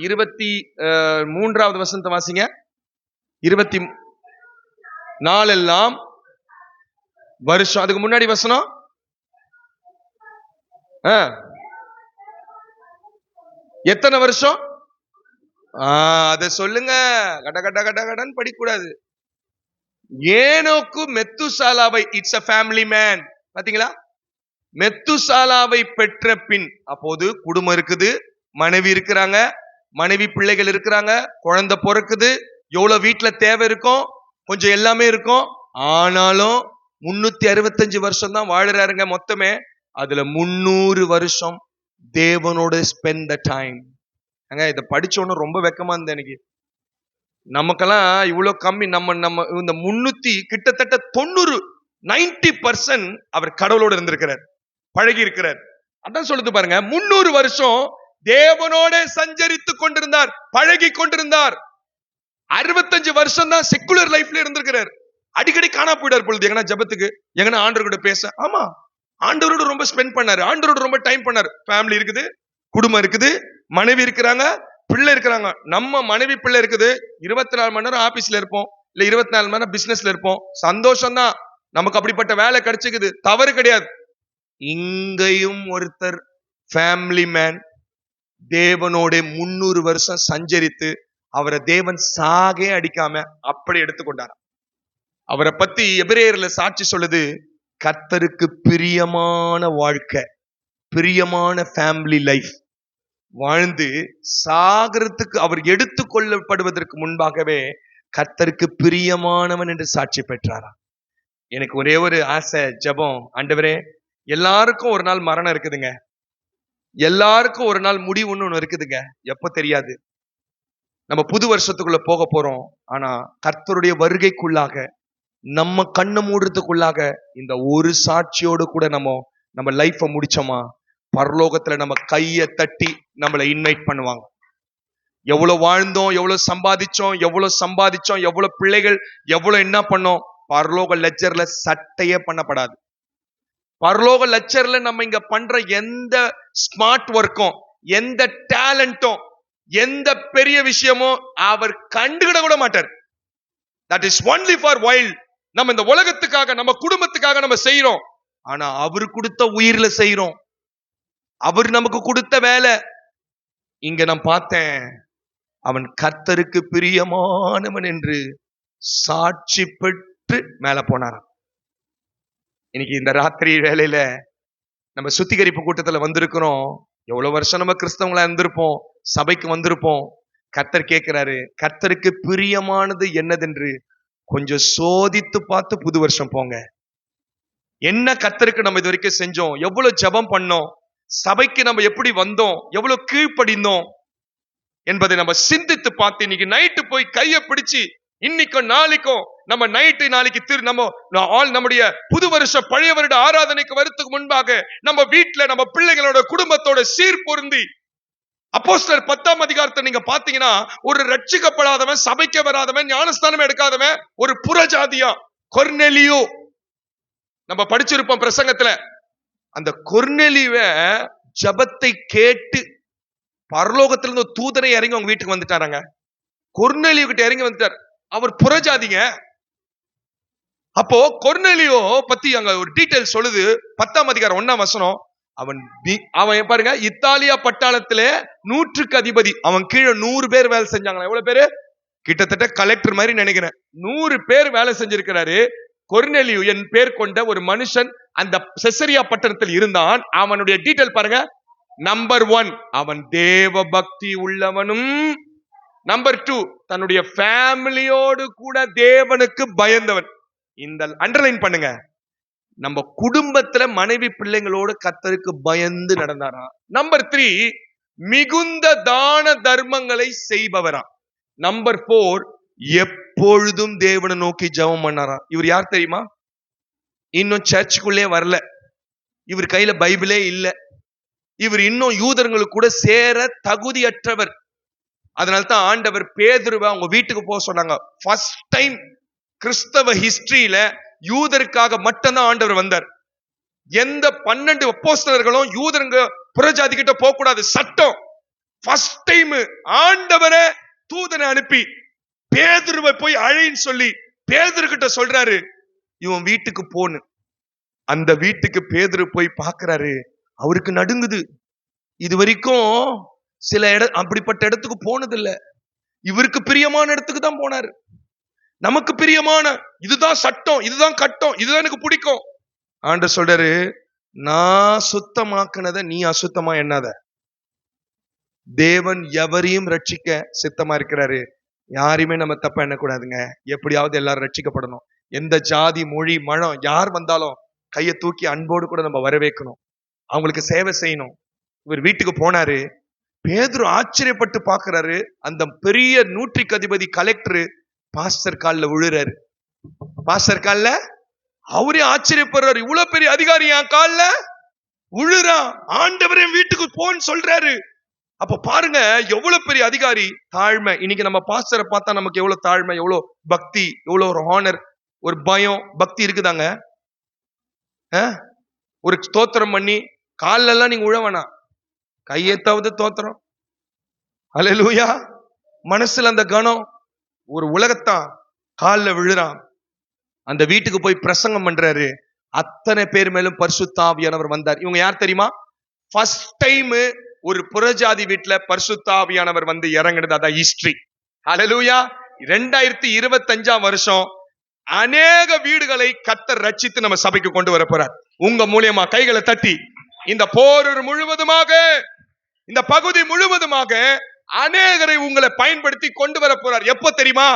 23வது வசனத்தை வாசிங்க. 24 எல்லாம் வருஷம். அதுக்கு முன்னாடி வசனம் எத்தனை வருஷம்? அத சொல்லுங்க. கட கட கட கடன் படிக்கூடாது. ஏனோக்கு மெத்துசாலாவை, இட்ஸ் a family man. பாத்தீங்களா? மெத்துசாலாவை பெற்ற பின், அப்போது குடும்பம் இருக்குது, மனைவி இருக்கிறாங்க, மனைவி பிள்ளைகள் இருக்கிறாங்க, குழந்தை பிறக்குது, எவ்வளவு வீட்டுல தேவை இருக்கும், கொஞ்சம் எல்லாமே இருக்கும். ஆனாலும் 365 வருஷம் தான் வாழுறாருங்க மொத்தமே. அதுல 300 வருஷம் தேவனோட ஸ்பெண்ட் த டைம். இதை படிச்சோன்னு ரொம்ப வெக்கமா இருந்தது எனக்கு. நமக்கெல்லாம் இவ்வளவு கம்மி. நம்ம இந்த 300 கிட்டத்தட்ட 90% அவர் கடவுளோட இருந்திருக்கிறார், பழகி இருக்கிறார். அதான் சொல்லுது பாருங்க, 300 வருஷம் தேவனோட சஞ்சரித்து கொண்டிருந்தார், பழகி கொண்டிருந்தார். 65 வருஷம் தான் செக்குலர் லைஃப்ல இருந்திருக்கிறார். அடிக்கடி காணா போயிடார் பொழுது, எங்கன்னா ஜபத்துக்கு, எங்கன்னா ஆண்டவர் கூட பேச. ஆமா, ஆண்டவரோட ரொம்ப ஸ்பெண்ட் பண்ணாரு, ஆண்டவரோட ரொம்ப டைம் பண்ணாரு. ஃபேமிலி இருக்குது, குடும்பம் இருக்குது, மனைவி இருக்கிறாங்க, பிள்ளை இருக்கிறாங்க. நம்ம மனைவி பிள்ளை இருக்குது, 24 மணி நேரம் ஆபீஸ்ல இருப்போம், இல்ல 24 மணி நேரம் பிசினஸ்ல இருப்போம். சந்தோஷம் தான், நமக்கு அப்படிப்பட்ட வேலை கிடைச்சிக்குது, தவறு கிடையாது. இங்கேயும் ஒருத்தர் ஃபேமிலி மேன், தேவனோட 300 வருஷம் சஞ்சரித்து அவரை தேவன் சாகே அடிக்காம அப்படி எடுத்துக்கொண்டார். அவரை பத்தி எபிரேயர்ல சாட்சி சொல்லுது, கர்த்தருக்கு பிரியமான வாழ்க்கை, பிரியமான ஃபேமிலி லைஃப் வாழ்ந்து சாகிறதுக்கு அவர் எடுத்துக்கொள்ளப்படுவதற்கு முன்பாகவே கர்த்தருக்கு பிரியமானவன் என்று சாட்சி பெற்றாராம். எனக்கு ஒரே ஒரு ஆசை, ஜெபம், ஆண்டவரே எல்லாருக்கும் ஒரு நாள் மரணம் இருக்குதுங்க, எல்லாருக்கும் ஒரு நாள் முடிவுன்னு ஒண்ணு இருக்குதுங்க, எப்ப தெரியாது. நம்ம புது வருஷத்துக்குள்ள போக போறோம். ஆனா கர்த்தருடைய வருகைக்குள்ளாக நம்ம கண்ணை மூடுறதுக்குள்ளாக இந்த ஒரு சாட்சியோடு கூட நம்ம லைஃப முடிச்சோமா, பரலோகத்துல நம்ம கையை தட்டி நம்மளை இன்வைட் பண்ணுவாங்க. எவ்வளவு வாழ்ந்தோம், எவ்வளவு சம்பாதிச்சோம், எவ்வளவு பிள்ளைகள், எவ்வளவு என்ன பண்ணோம், பரலோக லெட்ஜர்ல சட்டையே பண்ணப்படாது. பரலோக லெட்ஜர்ல நம்ம இங்க பண்ற எந்த ஸ்மார்ட் ஒர்க்கும், எந்த டேலண்டும், எந்த பெரிய விஷயமும் அவர் கண்டுகிட கூட மாட்டார். That is only for wild. நம்ம இந்த உலகத்துக்காக, நம்ம குடும்பத்துக்காக நம்ம செய்யறோம். ஆனா அவர் கொடுத்த உயிர்ல செய்யறோம். அவர் நமக்கு கொடுத்த வேலை. இங்க நான் பார்த்தேன், அவன் கர்த்தருக்கு பிரியமானவன் என்று சாட்சி பெற்று மேல போனாராம். இன்னைக்கு இந்த ராத்திரி வேலையில நம்ம சுத்திகரிப்பு கூட்டத்துல வந்திருக்கிறோம். எவ்வளவு வருஷம் நம்ம கிறிஸ்தவங்களா இருந்திருப்போம், சபைக்கு வந்திருப்போம். கர்த்தர் கேட்கிறாரு, கர்த்தருக்கு பிரியமானது என்னதென்று கொஞ்சம் சோதித்து பார்த்து புது வருஷம் போங்க. என்ன கர்த்தருக்கு நம்ம இது வரைக்கும் செஞ்சோம், எவ்வளவு ஜெபம் பண்ணோம், சபைக்கு நம்ம எப்படி வந்தோம், எவ்வளவு கீழ்ப்படிந்தோம் என்பதை நம்ம சிந்தித்து பார்த்து இன்னைக்கு நைட்டு போய் கையை பிடிச்சு, இன்னைக்கும் நாளைக்கும் நம்ம நைட்டு நாளைக்கு நம்முடைய புது வருஷ பழைய வருட ஆராதனைக்கு வரதுக்கு முன்பாக நம்ம வீட்டுல நம்ம பிள்ளைகளோட குடும்பத்தோட சீர் பொருந்தி, அப்போஸ்தலர் 10ஆம் அதிகாரத்தை நீங்க பாத்தீங்கன்னா, ஒரு ரட்சிக்கப்படாதவன், சபைக்கு வராதவன், ஞானஸ்தானம் எடுக்காதவன், ஒரு புறஜாதியா கொர்நேலியு, நம்ம படிச்சிருப்போம் பிரசங்கத்துல. அந்த கொர்நேலியுவ ஜெபத்தை கேட்டு பரலோகத்திலிருந்து தூதரை இறங்கி அவங்க வீட்டுக்கு வந்துட்டாராங்க. கொர்நேலியு கிட்ட இறங்கி வந்துட்டார். அவர் புறஜாதிங்க. அப்போ கொர்நேலியோ பத்தி அங்க ஒரு டீடைல் சொல்லுது. 10ஆம் அதிகாரம் 1ஆம் வசனம். அவன் பாருங்க, இத்தாலியா பட்டாளத்திலே 100க்கு அதிபதி. அவன் கீழே 100 பேர் வேலை செஞ்சாங்களா. எவ்வளவு பேரு? கிட்டத்தட்ட கலெக்டர் மாதிரி நினைக்கிறேன். 100 பேர் வேலை செஞ்சிருக்கிறாரு. கொர்நேலியு என் பேர் கொண்ட ஒரு மனுஷன் அந்த செசரியா பட்டணத்தில் இருந்தான். அவனுடைய டீடைல் பாருங்க. நம்பர் 1, அவன் தேவ பக்தி உள்ளவனும். நம்பர் 2, தன்னுடைய ஃபேமிலியோடு கூட தேவனுக்கு பயந்தவன். இந்த அண்டர்லைன் பண்ணுங்க, நம்ம குடும்பத்துல மனைவி பிள்ளைங்களோடு கர்த்தருக்கு பயந்து நடந்தாரா. நம்பர் 3, மிகுந்த தான தர்மங்களை செய்பவரா. நம்பர் 4, எப்பொழுதும் தேவனை நோக்கி ஜெபம் பண்ணாரா. இவர் யார் தெரியுமா? இன்னும் சர்ச்சுக்குள்ளே வரல, இவர் கையில பைபிளே இல்ல, இவர் இன்னும் யூதர்களுக்கு கூட சேர தகுதியற்றவர். அதனால்தான் ஆண்டவர் பேதுருவை அவங்க வீட்டுக்கு போக சொன்னாங்க. ஃபர்ஸ்ட் டைம் கிறிஸ்தவ ஹிஸ்டரியில யூதருக்காக மட்டும்தான் ஆண்டவர் வந்தார். எந்த 12 அப்போஸ்தலர்களும் யூதருங்க புறஜாதி கிட்ட போக கூடாது, சட்டம். ஃபர்ஸ்ட் டைம் ஆண்டவரை தூதனை அனுப்பி பேதுருவை போய் அழைன்னு சொல்லி பேதுரு கிட்ட சொல்றாரு, இவன் வீட்டுக்கு போன்னு. அந்த வீட்டுக்கு பேதுரு போய் பாக்குறாரு. அவருக்கு நடுங்குது. இது வரைக்கும் சில அப்படிப்பட்ட இடத்துக்கு போனது இல்ல. இவருக்கு பிரியமான இடத்துக்கு தான் போனாரு. நமக்கு பிரியமான, இதுதான் சட்டம், இதுதான் கட்டம், இதுதான் எனக்கு பிடிக்கும். ஆண்டவர் சொல்றாரு, நான் சுத்தமாக்குனத நீ அசுத்தமா எண்ணாத. தேவன் எவரையும் ரட்சிக்க சித்தமா இருக்கிறாரு. யாரையுமே நம்ம தப்பா எண்ணக்கூடாதுங்க. எப்படியாவது எல்லாரும் ரட்சிக்கப்படணும். எந்த ஜாதி, மொழி, மனம் யார் வந்தாலும் கையை தூக்கி அன்போடு கூட நம்ம வரவேற்கணும், அவங்களுக்கு சேவை செய்யணும். இவர் வீட்டுக்கு போனாரு. பேதுரு ஆச்சரியப்பட்டு பாக்குறாரு. அந்த பெரிய 100க்கு அதிபதி கலெக்டர் பாஸ்டர் கால்ல விழுறாரு. பாஸ்டர் கால்ல அவரே ஆச்சரியப்படுறாரு. இவ்வளவு பெரிய அதிகாரி என் கால்ல விழுறான், ஆண்டவரே வீட்டுக்கு போன்னு சொல்றாரு. அப்ப பாருங்க எவ்வளவு பெரிய அதிகாரி. தாழ்மை. இன்னைக்கு நம்ம பாஸ்டரை பார்த்தா நமக்கு எவ்வளவு தாழ்மை, எவ்வளவு பக்தி, எவ்வளவு ஒரு ஹானர், ஒரு பயம், பக்தி இருக்குதாங்க. ஒரு ஸ்தோத்திரம் பண்ணி கால்ல எல்லாம் நீங்க உழவனா, கையேத்தாவது தோத்திரம். அல்லேலூயா. மனசுல அந்த கணம். ஒரு உலகத்தான் கால்ல விழுறான். அந்த வீட்டுக்கு போய் பிரசங்கம் பண்றாரு. அத்தனை பேர் மேலும் பரிசுத்த ஆவியானவர் வந்தார். இவங்க யார் தெரியுமா? ஃபர்ஸ்ட் டைம் ஒரு புறஜாதி வீட்டுல பரிசுத்த ஆவியானவர் வந்து இறங்குனது, அதான் ஹிஸ்டரி. ஹல்லேலூயா. 2025 வருஷம் அநேக வீடுகளை கர்த்தர் ரட்சித்து நம்ம சபைக்கு கொண்டு வர போறார். உங்க மூலியமா கைகளை தட்டி இந்த போரூர் முழுவதுமாக, இந்த பகுதி முழுவதுமாக அநேகரை உங்களை பயன்படுத்தி கொண்டு வர போறார். எப்போ தெரியுமா?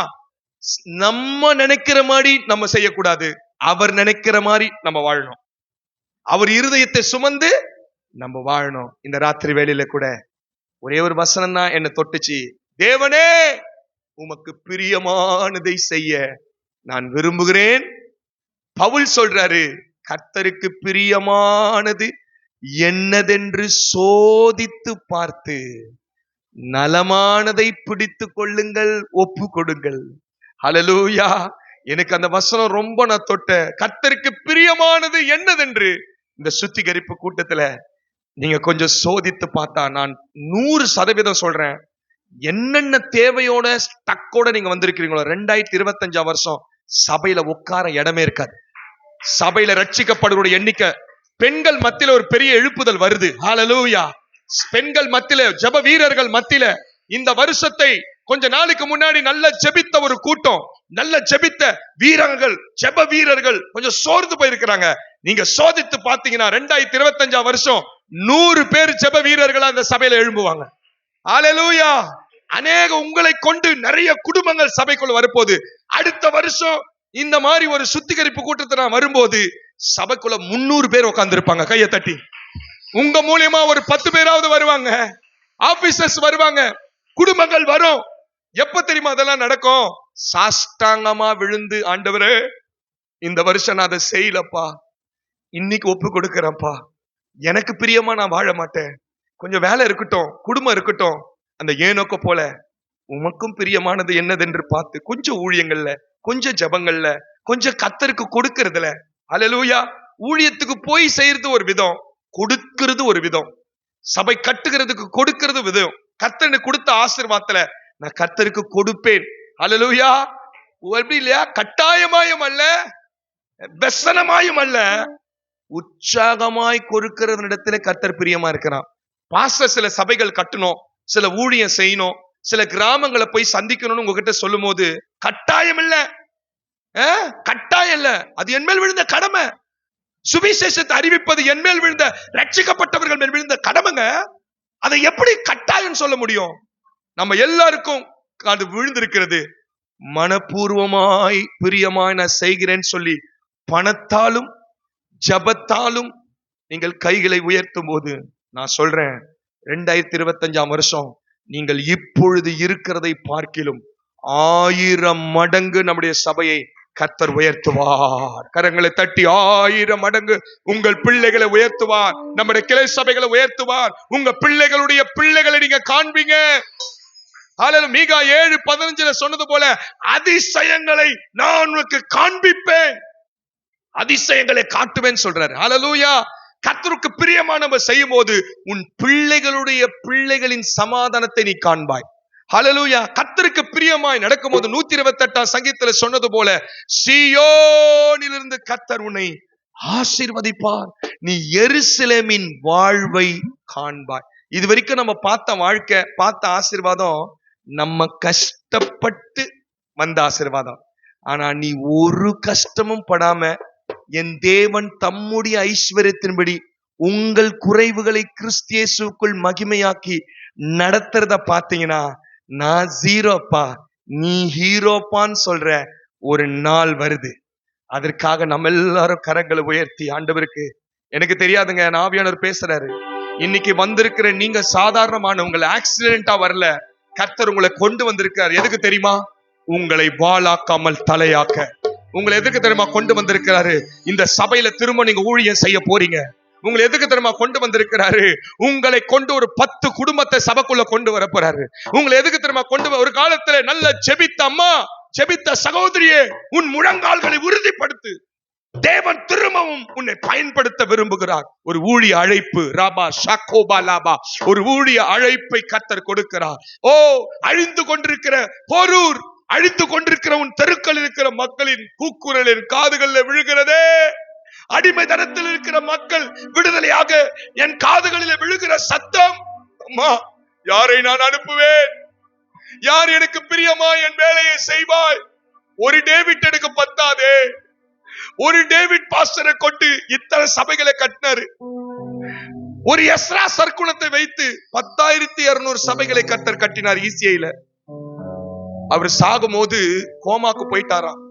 நம்ம நினைக்கிற மாதிரி நம்ம செய்யக்கூடாது, அவர் நினைக்கிற மாதிரி நம்ம வாழணும். அவர் இருதயத்தை சுமந்து நம்ம வாழணும். இந்த ராத்திரி வேளையில கூட ஒரே ஒரு வசனம் தான் என்ன தொட்டுச்சு. தேவனே, உமக்கு பிரியமானதை செய்ய நான் விரும்புகிறேன். பவுல் சொல்றாரு, கர்த்தருக்கு பிரியமானது என்னதென்று சோதித்து பார்த்து நலமானதை பிடித்து கொள்ளுங்கள், ஒப்பு கொடுங்கள். ஹல்லேலூயா. எனக்கு அந்த வசனம் ரொம்ப நான் தொட்ட. கர்த்தருக்கு பிரியமானது என்னதென்று இந்த சுத்திகரிப்பு கூட்டத்துல நீங்க கொஞ்சம் சோதித்து பார்த்தா, நான் 100% சொல்றேன், என்னென்ன தேவையோட ஸ்டக்கோட நீங்க வந்திருக்கிறீங்களோ 2025 வருஷம் சபையில உட்கார இடமே இருக்காது. சபையில ரட்சிக்கப்படுற எண்ணிக்கை, பெண்கள் மத்தியில ஒரு பெரிய எழுப்புதல் வருது. ஹல்லேலூயா. பெண்கள் மத்தியில, ஜெப வீரர்கள் மத்தியில இந்த வருஷத்தை கொஞ்ச நாளைக்கு முன்னாடி நல்ல ஜெபித்த ஒரு கூட்டம், நல்ல ஜெபித்த வீரர்கள், ஜெப வீரர்கள் கொஞ்சம் சோர்ந்து போயிருக்கிறாங்க. நீங்க சோதித்து பாத்தீங்கன்னா 2025 வருஷம் 100 பேர் ஜெப வீரர்கள் அந்த சபையில எழும்புவாங்க. ஹல்லேலூயா. அநேக உங்களை கொண்டு நிறைய குடும்பங்கள் சபைக்குள்ள வரப்போகுது. அடுத்த வருஷம் இந்த மாதிரி ஒரு சுத்திகரிப்பு கூட்டத்தை நான் வரும்போது சபைக்குள்ள 300 பேர் உட்கார்ந்து இருப்பாங்க. கையை தட்டி. உங்க மூலியமா ஒரு 10 பேராவது வருவாங்க, ஆபீசர்ஸ் வருவாங்க, குடும்பங்கள் வரும். எப்ப தெரியுமா அதெல்லாம் நடக்கும்? சாஷ்டாங்கமா விழுந்து, ஆண்டவரே இந்த வருஷம் நான் அதை செய்யலப்பா, இன்னைக்கு ஒப்பு கொடுக்கிறேன்ப்பா, எனக்கு பிரியமா நான் வாழ மாட்டேன், கொஞ்சம் வேலை இருக்கட்டும், குடும்பம் இருக்கட்டும், அந்த ஏனோக்க போல உமக்கும் பிரியமானது என்னதென்று பார்த்து கொஞ்சம் ஊழியங்கள்ல, கொஞ்சம் ஜபங்கள்ல, கொஞ்சம் கர்த்தருக்கு கொடுக்கறதுல. ஹல்லேலூயா. ஊழியத்துக்கு போய் செய்யறது ஒரு விதம், கொடுக்கிறது ஒரு விதம். சபை கட்டுகிறதுக்கு கொடுக்கிறது விதம். கர்த்தருக்கு கொடுத்த ஆசீர்வாதத்துல நான் கர்த்தருக்கு கொடுப்பேன். ஹல்லேலூயா. எப்படி இல்லையா? கட்டாயமாயும் அல்ல, வெசனமாயும் அல்ல, உற்சாகமாய் கொடுக்கிற இடத்துல கர்த்தர் பிரியமா இருக்கிறான். பாஸ்டர் சில சபைகள் கட்டணும், சில ஊழியம் செய்யணும், சில கிராமங்களை போய் சந்திக்கணும்னு உங்ககிட்ட சொல்லும் போது கட்டாயம் இல்ல, கட்டாயம் இல்ல, அது என் மேல் விழுந்த கடமை. சுவிசேஷத்தை அறிவிப்பது என் மேல் விழுந்த, ரட்சிக்கப்பட்டவர்கள் மேல் விழுந்த கடமைங்க. அதை எப்படி கட்டாயம் சொல்ல முடியும்? நம்ம எல்லாருக்கும் அது விழுந்திருக்கிறது. மனப்பூர்வமாய் பிரியமாய் நான் செய்கிறேன்னு சொல்லி பணத்தாலும் ஜபத்தாலும் நீங்கள் கைகளை உயர்த்தும் போது நான் சொல்றேன், 2025 வருஷம் நீங்கள் இப்பொழுது இருக்கிறதை பார்க்கிலும் 1000 மடங்கு நம்முடைய சபையை கர்த்தர் உயர்த்துவார். கரங்களை தட்டி 1000 மடங்கு உங்கள் பிள்ளைகளை உயர்த்துவார், நம்முடைய கிளை சபைகளை உயர்த்துவார். உங்க பிள்ளைகளுடைய பிள்ளைகளை நீங்க காண்பீங்க. ஹல்லேலூயா. மீகா 7:15 சொன்னது போல அதிசயங்களை நான் உனக்கு காண்பிப்பேன், அதிசயங்களை காட்டுவேன் சொல்றாரு. ஹல்லேலூயா. கர்த்தருக்கு பிரியமா நம்ம செய்யும் போது உன் பிள்ளைகளுடைய பிள்ளைகளின் சமாதானத்தை நீ காண்பாய். ஹல்லேலூயா. கர்த்தருக்கு பிரியமாய் நடக்கும்போது 128 சங்கீதத்துல சொன்னது போல சீயோனிலிருந்து கர்த்தர் உன்னை ஆசீர்வதிப்பார், நீ எருசலேமின் வாழ்வை காண்பாய். இது வரைக்கும் நம்ம பார்த்த வாழ்க்கை, பார்த்த ஆசீர்வாதம் நம்ம கஷ்டப்பட்டு வந்த ஆசீர்வாதம். ஆனா நீ ஒரு கஷ்டமும் படாம என் தேவன் தம்முடைய ஐஸ்வர்யத்தின்படி உங்கள் குறைவுகளை கிறிஸ்து இயேசுவுக்குள் மகிமையாக்கி நடத்துறத பாத்தீங்கன்னா, நான் ஜீரோப்பா நீ ஹீரோப்பான்னு சொல்ற ஒரு நாள் வருது. அதற்காக நம்ம எல்லாரும் கரங்களை உயர்த்தி ஆண்டவருக்கு, எனக்கு தெரியாதுங்க, ஆவியானவர் பேசுறாரு, இன்னைக்கு வந்திருக்கிற நீங்க சாதாரணமான உங்களை ஆக்சிடென்டா வரல, கர்த்தர் உங்களை கொண்டு வந்திருக்காரு. எதுக்கு தெரியுமா? உங்களை வாளாக்காமல் தலையாக்க. உங்களை எதுக்கு தெரியுமா கொண்டு வந்திருக்கிறாரு? இந்த சபையில திரும்ப நீங்க ஊழியம் செய்ய போறீங்க. உங்களை எதுக்கு தெரியுமா கொண்டு வந்திருக்கிறாரு? உங்களை கொண்டு ஒரு 10 குடும்பத்தை சபைக்குள்ள கொண்டு வர போறாரு. உங்களை எதுக்கு தெரியுமா கொண்டு ஒரு காலத்துல நல்ல ஜெபித்த அம்மா, ஜெபித்த சகோதரியே, உன் முழங்கால்களை உறுதிப்படுத்து. தேவன் திரும்பவும் உன்னை பயன்படுத்த விரும்புகிறார். ஒரு ஊழிய அழைப்பு, ராபா ஷாகோபா லாபா, ஒரு ஊழிய அழைப்பை கர்த்தர் கொடுக்கிறார். ஓ, அழிந்து கொண்டிருக்கிற போரூர், அழித்து கொண்டிருக்கிற உன் தெருக்கள் இருக்கிற மக்களின் கூக்குரலின் காதுகளில் விழுகிறதே, அடிமைத்தனத்தில் இருக்கிற மக்கள் விடுதலையாக என் காதுகளிலே விழுகிற சத்தம், அம்மா யாரை நான் அனுப்புவேன்? யார் எனக்கு பிரியமா என் வேலையை செய்வாய்? ஒரு டேவிட் எனக்கு பத்தாதே. ஒரு டேவிட் பாஸ்டரை கொண்டு இத்தனை சபைகளை கட்டினாரு. ஒரு எஸ்ரா சர்க்குணத்தை வைத்து 10,200 சபைகளை கர்த்தர் கட்டினார் ஈசியில. அவர் சாகும் போது கோமாக்கு போயிட்டாராம்.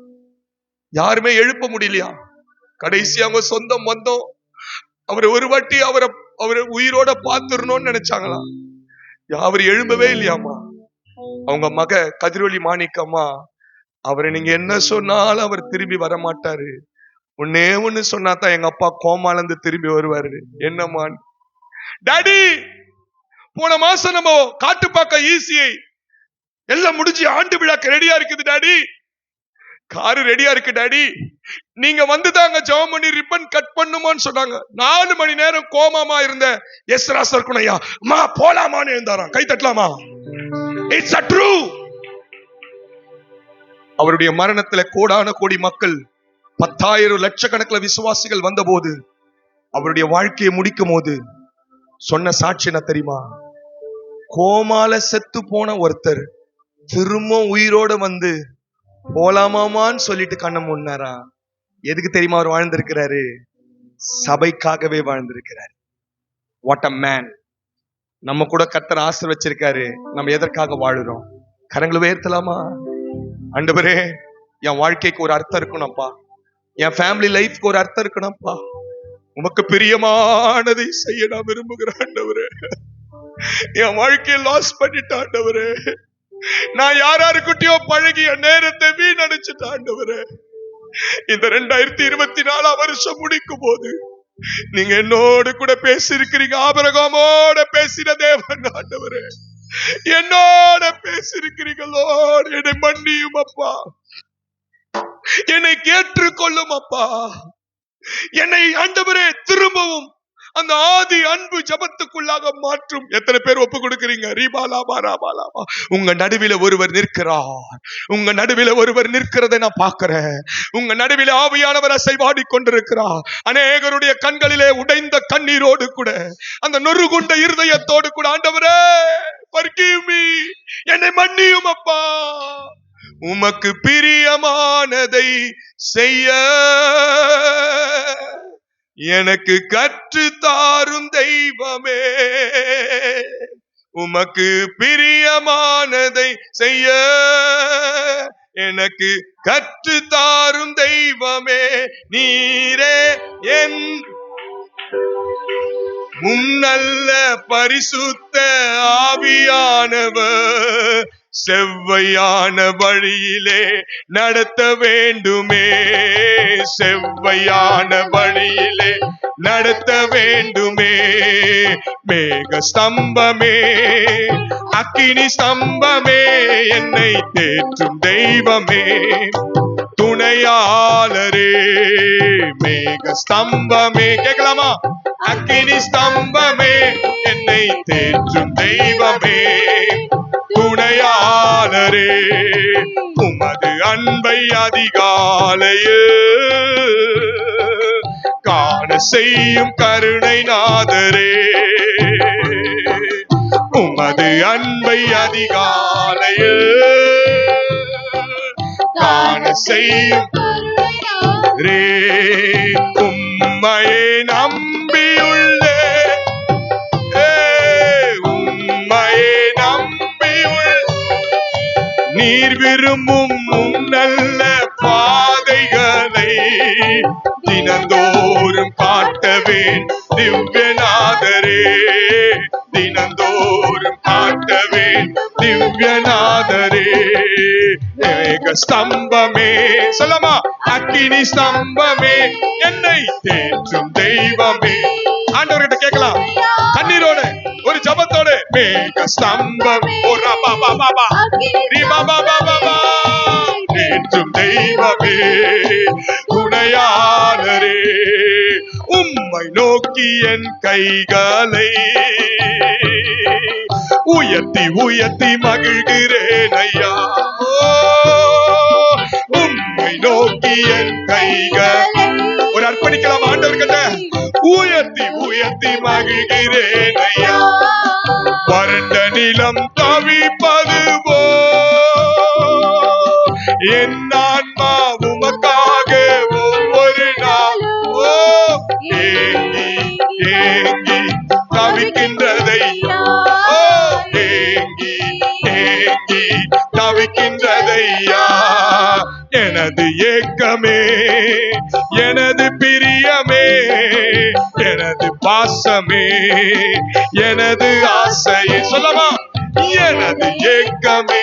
யாருமே எழுப்ப முடியலையா. கடைசி அவங்க சொந்தம் வந்தோம் அவர் ஒரு வாட்டி அவரை உயிரோட பார்த்துடணும்னு நினைச்சாங்களாம். அவர் எழும்பவே இல்லையாமா. அவங்க மக கதிரொலி மாணிக்கம்மா, அவரை நீங்க என்ன சொன்னாலும் அவர் திரும்பி வர மாட்டாரு, ஒன்னே ஒண்ணு சொன்னாதான் எங்க அப்பா கோமால இருந்து திரும்பி வருவாரு. என்னம்மா? டாடி, போன மாசம் நம்ம காட்டுப்பாக்க ஈசியை எல்லாம் முடிஞ்சு ஆண்டு விழாக்கு ரெடியா இருக்குது டாடி. காரு ரெடியா இருக்கு டாடி. நீங்க வந்துதாங்க ஜெபம் பண்ணி ரிப்பன் கட் பண்ணுமான்னு சொன்னாங்க. 4 மணி நேரம் கோமாமா இருந்த எஸ்ரா சர்க்குணையா, அம்மா போலாமான்னு எழுந்தாராம். கை தட்டலாமா? It's a true. அவருடைய மரணத்துல கோடான கோடி மக்கள் 10,000 லட்சக்கணக்கில் விசுவாசிகள் வந்த போது அவருடைய வாழ்க்கையை முடிக்கும் போது சொன்ன சாட்சி என்ன தெரியுமா? கோமால செத்து போன ஒருத்தர் திரும்ப உயிரோட வந்து போலாமாமான்னு சொல்லிட்டு கண்ண முன்னாரா. எதுக்கு தெரியுமா அவர் வாழ்ந்திருக்கிறாரு? சபைக்காகவே வாழ்ந்திருக்கிறார். What a man. நம்ம கூட கர்த்தர் ஆசை வச்சிருக்காரு. நம்ம எதற்காக வாழுறோம்? கரங்களை உயர்த்தலாமா? ஆண்டவரே, என் வாழ்க்கைக்கு ஒரு அர்த்தம் இருக்கணும்ப்பா. என் ஃபேமிலி லைஃப்க்கு ஒரு அர்த்தம் இருக்கணும்ப்பா. உமக்கு பிரியமானதை செய்ய நான் விரும்புகிறேன் ஆண்டவரே. என் வாழ்க்கையை லாஸ் பண்ணிட்டேன் ஆண்டவரே. நான் யாராருக்கிட்டயோ பழகி என் நேரத்தை வீணடிச்சுட்டேன் ஆண்டவரே. இந்த 2024 வருஷம் முடிக்கும் போது நீங்க என்னோடு கூட பேசியிருக்கிறீங்க. ஆபிரகாமோட பேசின தேவன் ஆண்டவரே, என்னோட பேசியிருக்கிறீங்களோ. என்னை மன்னியும் அப்பா, என்னை கேட்டுக்கொள்ளும் அப்பா. என்னை ஆண்டவரே திரும்பவும் அந்த ஆதி அன்பு ஜபத்துக்குள்ளாக மாற்றும். எத்தனை பேர் ஒப்பு கொடுக்கிறீங்க? ரீபாலாபா. உங்க நடுவில ஒருவர் நிற்கிறார். உங்க நடுவில ஒருவர் நிற்கிறதை நான் பார்க்கிறேன். உங்க நடுவில ஆவியானவர் அசைவாடி கொண்டிருக்கிறார். அநேகருடைய கண்களிலே உடைந்த கண்ணீரோடு கூட, அந்த நொறுகுண்ட இருதயத்தோடு கூட, ஆண்டவரே forgive me, என்னை மன்னியும் அப்பா. உமக்கு பிரியமானதை செய்ய எனக்கு கற்று தாரும் தெய்வமே. உமக்கு பிரியமானதை செய்ய எனக்கு கற்று தாரும் தெய்வமே. நீரே என் முன்னல்ல பரிசுத்த ஆவியானவர் செவ்வையான வழியிலே நடத்த வேண்டுமே. செவ்வையான வழியிலே நடத்த வேண்டுமே. மேக ஸ்தம்பமே, அக்கினி ஸ்தம்பமே, என்னை தேற்றும் தெய்வமே, துணையாளரே. மேக ஸ்தம்பமே, கேட்கலாமா? அக்கினி ஸ்தம்பமே, என்னை தேற்றும் தெய்வமே, துணையாளரே. உமது அன்பை அதிகாலையே காண செய்யும் கருணை நாதரே. உமது அன்பை அதிகாலையே காண செய்யும் ரே. உம்மையே நம்பியுள்ளே, உம்மையே நம்பியுள்ளே. நீர் விரும்பும் நல்ல பாதைகளை தினந்தோறும் காட்டவேன் திவ்யநாதரே. தினந்தோறும் காட்டவேன் திவ்யநாதரே. ஏக ஸ்தம்பமே, சொல்லமா? அக்கினி ஸ்தம்பமே, என்னை தேற்றும் தெய்வமே. ஆண்டவர்கிட்ட கேட்கலாம் கண்ணீரோட, ஒரு ஜபத்தோட. மேக ஸ்தம்பம், தேற்றும் தெய்வமே, துணையாளரே. உம்மை நோக்கி என் கைகளை உயர்த்தி உயர்த்தி மகிழ்கிறேன் ஐயா. உம்மை நோக்கி என் கைகள் ஒரு அர்ப்பணிக்கலாம் கைத்தட்ட உயர்த்தி உயர்த்தி மகிழ்கிறேன் ஐயா. வறண்ட நிலம் தவிப்பது போ என் ஆன்மா உமக்காக ஒவ்வொரு நாளும் ஏங்கி ஏங்கி தவிக்கின்றதையா. ஏங்கி ஏங்கி தவிக்கின்றதையா. எனது ஏக்கமே, எனது பிரியமே, எனது பாசமே, எனது ஆசை சொல்லமா. எனது ஏக்கமே,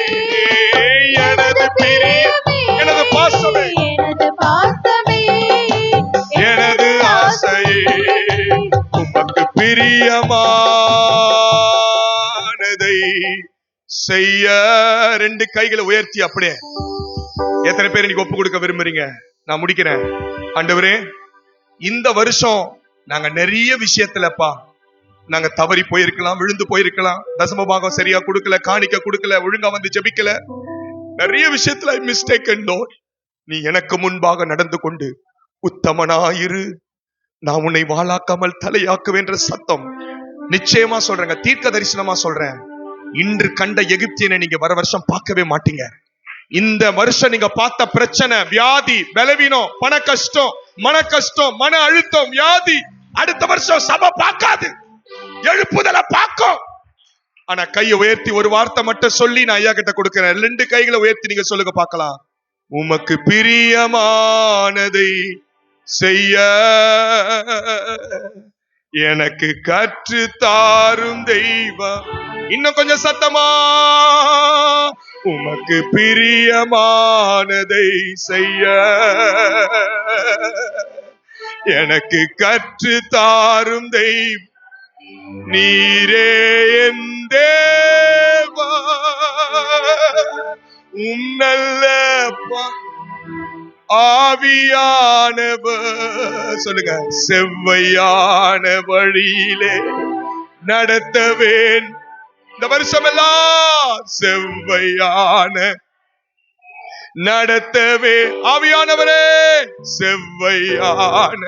எனது பிரியமே, எனது பாசமே, எனது ஆசையே உமக்கு பிரியமானதை செய்ய. ரெண்டு கைகளை உயர்த்தி அப்படியே. எத்தனை பேர் இன்னைக்கு ஒப்பு கொடுக்க விரும்புறீங்க? நான் முடிக்கிறேன். ஆண்டவரே, இந்த வருஷம் நாங்க நிறைய விஷயத்துலப்பா நாங்க தவறி போயிருக்கலாம், விழுந்து போயிருக்கலாம், தசம பாகம் சரியா கொடுக்கல, காணிக்க கொடுக்கல, ஒழுங்கா வந்து ஜெபிக்கல, நிறைய விஷயத்துல மிஸ்டேக். நீ எனக்கு முன்பாக நடந்து கொண்டு உத்தமனாயிரு, நான் உன்னை வாளாக்காமல் தலையாக்குவேன்ற சத்தம் நிச்சயமா சொல்றேங்க, தீர்க்க தரிசனமா சொல்றேன். இன்று கண்ட எகிப்தியனை நீங்க வர வருஷம் பார்க்கவே மாட்டீங்க. இந்த வருஷம் நீங்க பார்த்த பிரச்சனை, வியாதி, பலவீனம், பண கஷ்டம், மன கஷ்டம், மன அழுத்தம், வியாதி, அடுத்த வருஷம் சபை பார்க்காது, எழுப்புதலை பார்க்கும். ஆனா கையை உயர்த்தி ஒரு வார்த்தை மட்டும் சொல்லி நான் ஐயா கிட்ட கொடுக்கிறேன். ரெண்டு கைகளை உயர்த்தி நீங்க சொல்லுங்க பார்க்கலாம். உமக்கு பிரியமானதை செய்ய எனக்கு கற்று தாரும் தெய்வம். இன்னும் கொஞ்சம் சத்தமா. உமக்கு பிரியமானதை செய்ய எனக்கு கற்று தாரும் தெய்வம். நீரே என் தேவா, நல்ல ஆவியானவர் சொல்லுங்க, செவ்வையான வழியிலே நடத்தவேன். இந்த வருஷம் எல்லாம் செவ்வையான நடத்தவே. ஆவியானவரே, செவ்வையான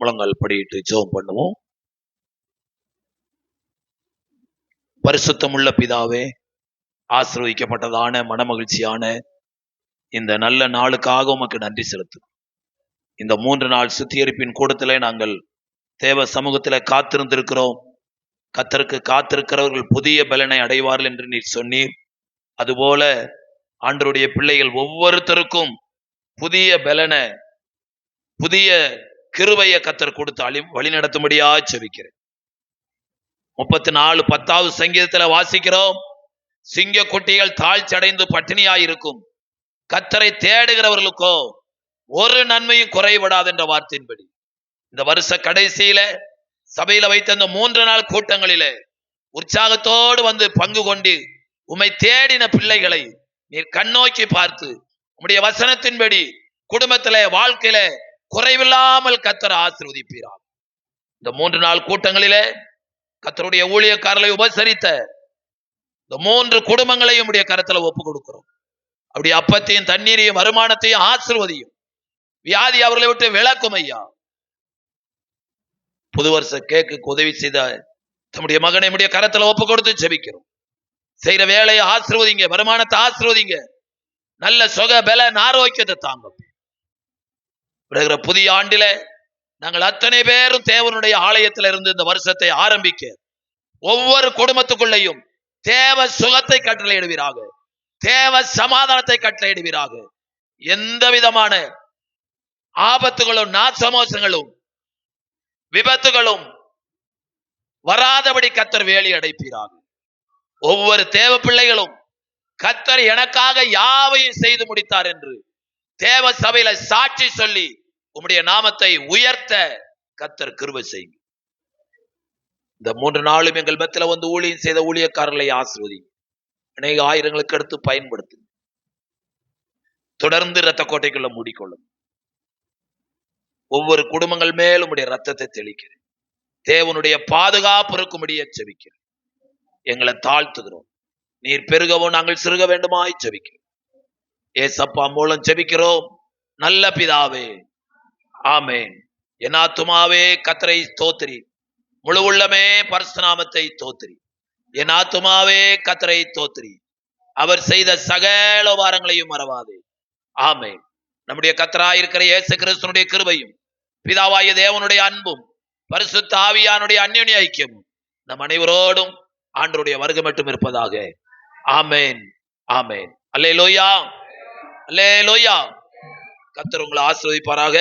முழங்கால் படியிட்டு ஜெபம் பண்ணுவோம். பரிசுத்தமுள்ள பிதாவே, ஆசீர்வதிக்கப்பட்டதான மனமகிழ்ச்சியான இந்த நல்ல நாளுக்காக உமக்கு நன்றி செலுத்தும். இந்த 3 நாள் சுத்திகரிப்பின் கூடத்திலே நாங்கள் தேவ சமூகத்திலே காத்திருந்திருக்கிறோம். கர்த்தருக்கு காத்திருக்கிறவர்கள் புதிய பலனை அடைவார்கள் என்று நீர் சொன்னீர். அதுபோல ஆண்டவருடைய பிள்ளைகள் ஒவ்வொருத்தருக்கும் புதிய பலனை, புதிய கிருபையை கர்த்தர் கொடுத்து வழிநடத்தும்படியா ஜெபிக்கிறேன். 34 10வது சங்கீதத்துல வாசிக்கிறோம், சிங்க குட்டிகள் தாழ்ச்சி அடைந்து பட்டினியாயிருக்கும், கர்த்தரை தேடுகிறவர்களுக்கோ ஒரு நன்மையும் குறைபடாது என்ற வார்த்தையின்படி இந்த வருஷ கடைசியில சபையில வைத்த இந்த 3 நாள் கூட்டங்களிலே உற்சாகத்தோடு வந்து பங்கு கொண்டு உம்மை தேடின பிள்ளைகளை நீர் கண்ணோக்கி பார்த்து உம்முடைய வசனத்தின்படி குடும்பத்தில வாழ்க்கையில குறைவில்லாமல் கர்த்தர் ஆசீர்வதிப்பீரார். இந்த 3 நாள் கூட்டங்களிலே கர்த்தருடைய ஊழியக்காரர்களை உபசரித்த இந்த 3 குடும்பங்களையும் உடைய கரத்துல ஒப்பு கொடுக்கிறோம். அப்படி அப்பத்தையும் தண்ணீரையும் வருமானத்தையும் ஆசீர்வதியும். வியாதி அவர்களை விட்டு விலக்கும் ஐயா. புது வருஷ கேக்கு உதவி செய்த தம்முடைய மகனை உடைய கரத்துல ஒப்பு கொடுத்து ஜெபிக்கிறோம். செய்யற வேலையை ஆசீர்வதிங்க, வருமானத்தை ஆசீர்வதிங்க, நல்ல சுக பல ஆரோக்கியத்தை தாங்க. வருகிற புதிய ஆண்டில நாங்கள் அத்தனை பேரும் தேவனுடைய ஆலயத்தில் இருந்து இந்த வருஷத்தை ஆரம்பிக்க ஒவ்வொரு குடும்பத்துக்குள்ளையும் தேவ சுகத்தை கட்டளையிடுவீராக, தேவ சமாதானத்தை கட்டளையிடுவீராக. எந்த விதமான ஆபத்துகளும் நாசமோசங்களும் விபத்துகளும் வராதபடி கர்த்தர் வேலி அடைப்பீராக. ஒவ்வொரு தேவ பிள்ளைகளும் கர்த்தர் எனக்காக யாவையும் செய்து முடித்தார் என்று தேவ சபையில சாட்சி சொல்லி உம்முடைய நாமத்தை உயர்த்த கர்த்தர் கிருபை செய்யும். இந்த 3 நாளும் எங்கள் மத்தியில வந்து ஊழியம் செய்த ஊழியக்காரர்களை ஆசீர்வதி, அநேக ஆயிரங்களுக்கு எடுத்து பயன்படுத்து. தொடர்ந்து இரத்த கோட்டைக்குள்ள மூடிக்கொள்ளும். ஒவ்வொரு குடும்பங்கள் மேலும் உடைய ரத்தத்தை தெளிக்கிறேன். தேவனுடைய பாதுகாப்பு இருக்கும்படியே ஜெபிக்கிறேன். எங்களை தாழ்த்துகிறோம். நீர் பெருகவும் நாங்கள் சிறுக வேண்டுமாய் ஜெபிக்கிறோம். ஏசப்பா மூலம் ஜெபிக்கிறோம் நல்ல பிதாவே, ஆமென். என் ஆத்துமாவே கர்த்தரை ஸ்தோத்திரி, முழு உள்ளமே பரிசுத்த நாமத்தை தோத்திரி. என் ஆத்துமாவே கர்த்தரை தோத்திரி, அவர் செய்த சகல உபகாரங்களையும் மறவாதே. ஆமென். நம்முடைய கர்த்தராயிருக்கிற இயேசு கிறிஸ்துவினுடைய கிருபையும் பிதாவாகிய தேவனுடைய அன்பும் பரிசுத்த ஆவியானுடைய அந்யோன்ய ஐக்கியமும் நம் அனைவரோடும் ஆண்டவருடைய வருகை மட்டும் இருப்பதாக. ஆமென், ஆமென். அல்லேலூயா, அல்லேலூயா. கர்த்தர் உங்களை ஆசீர்வதிப்பாராக.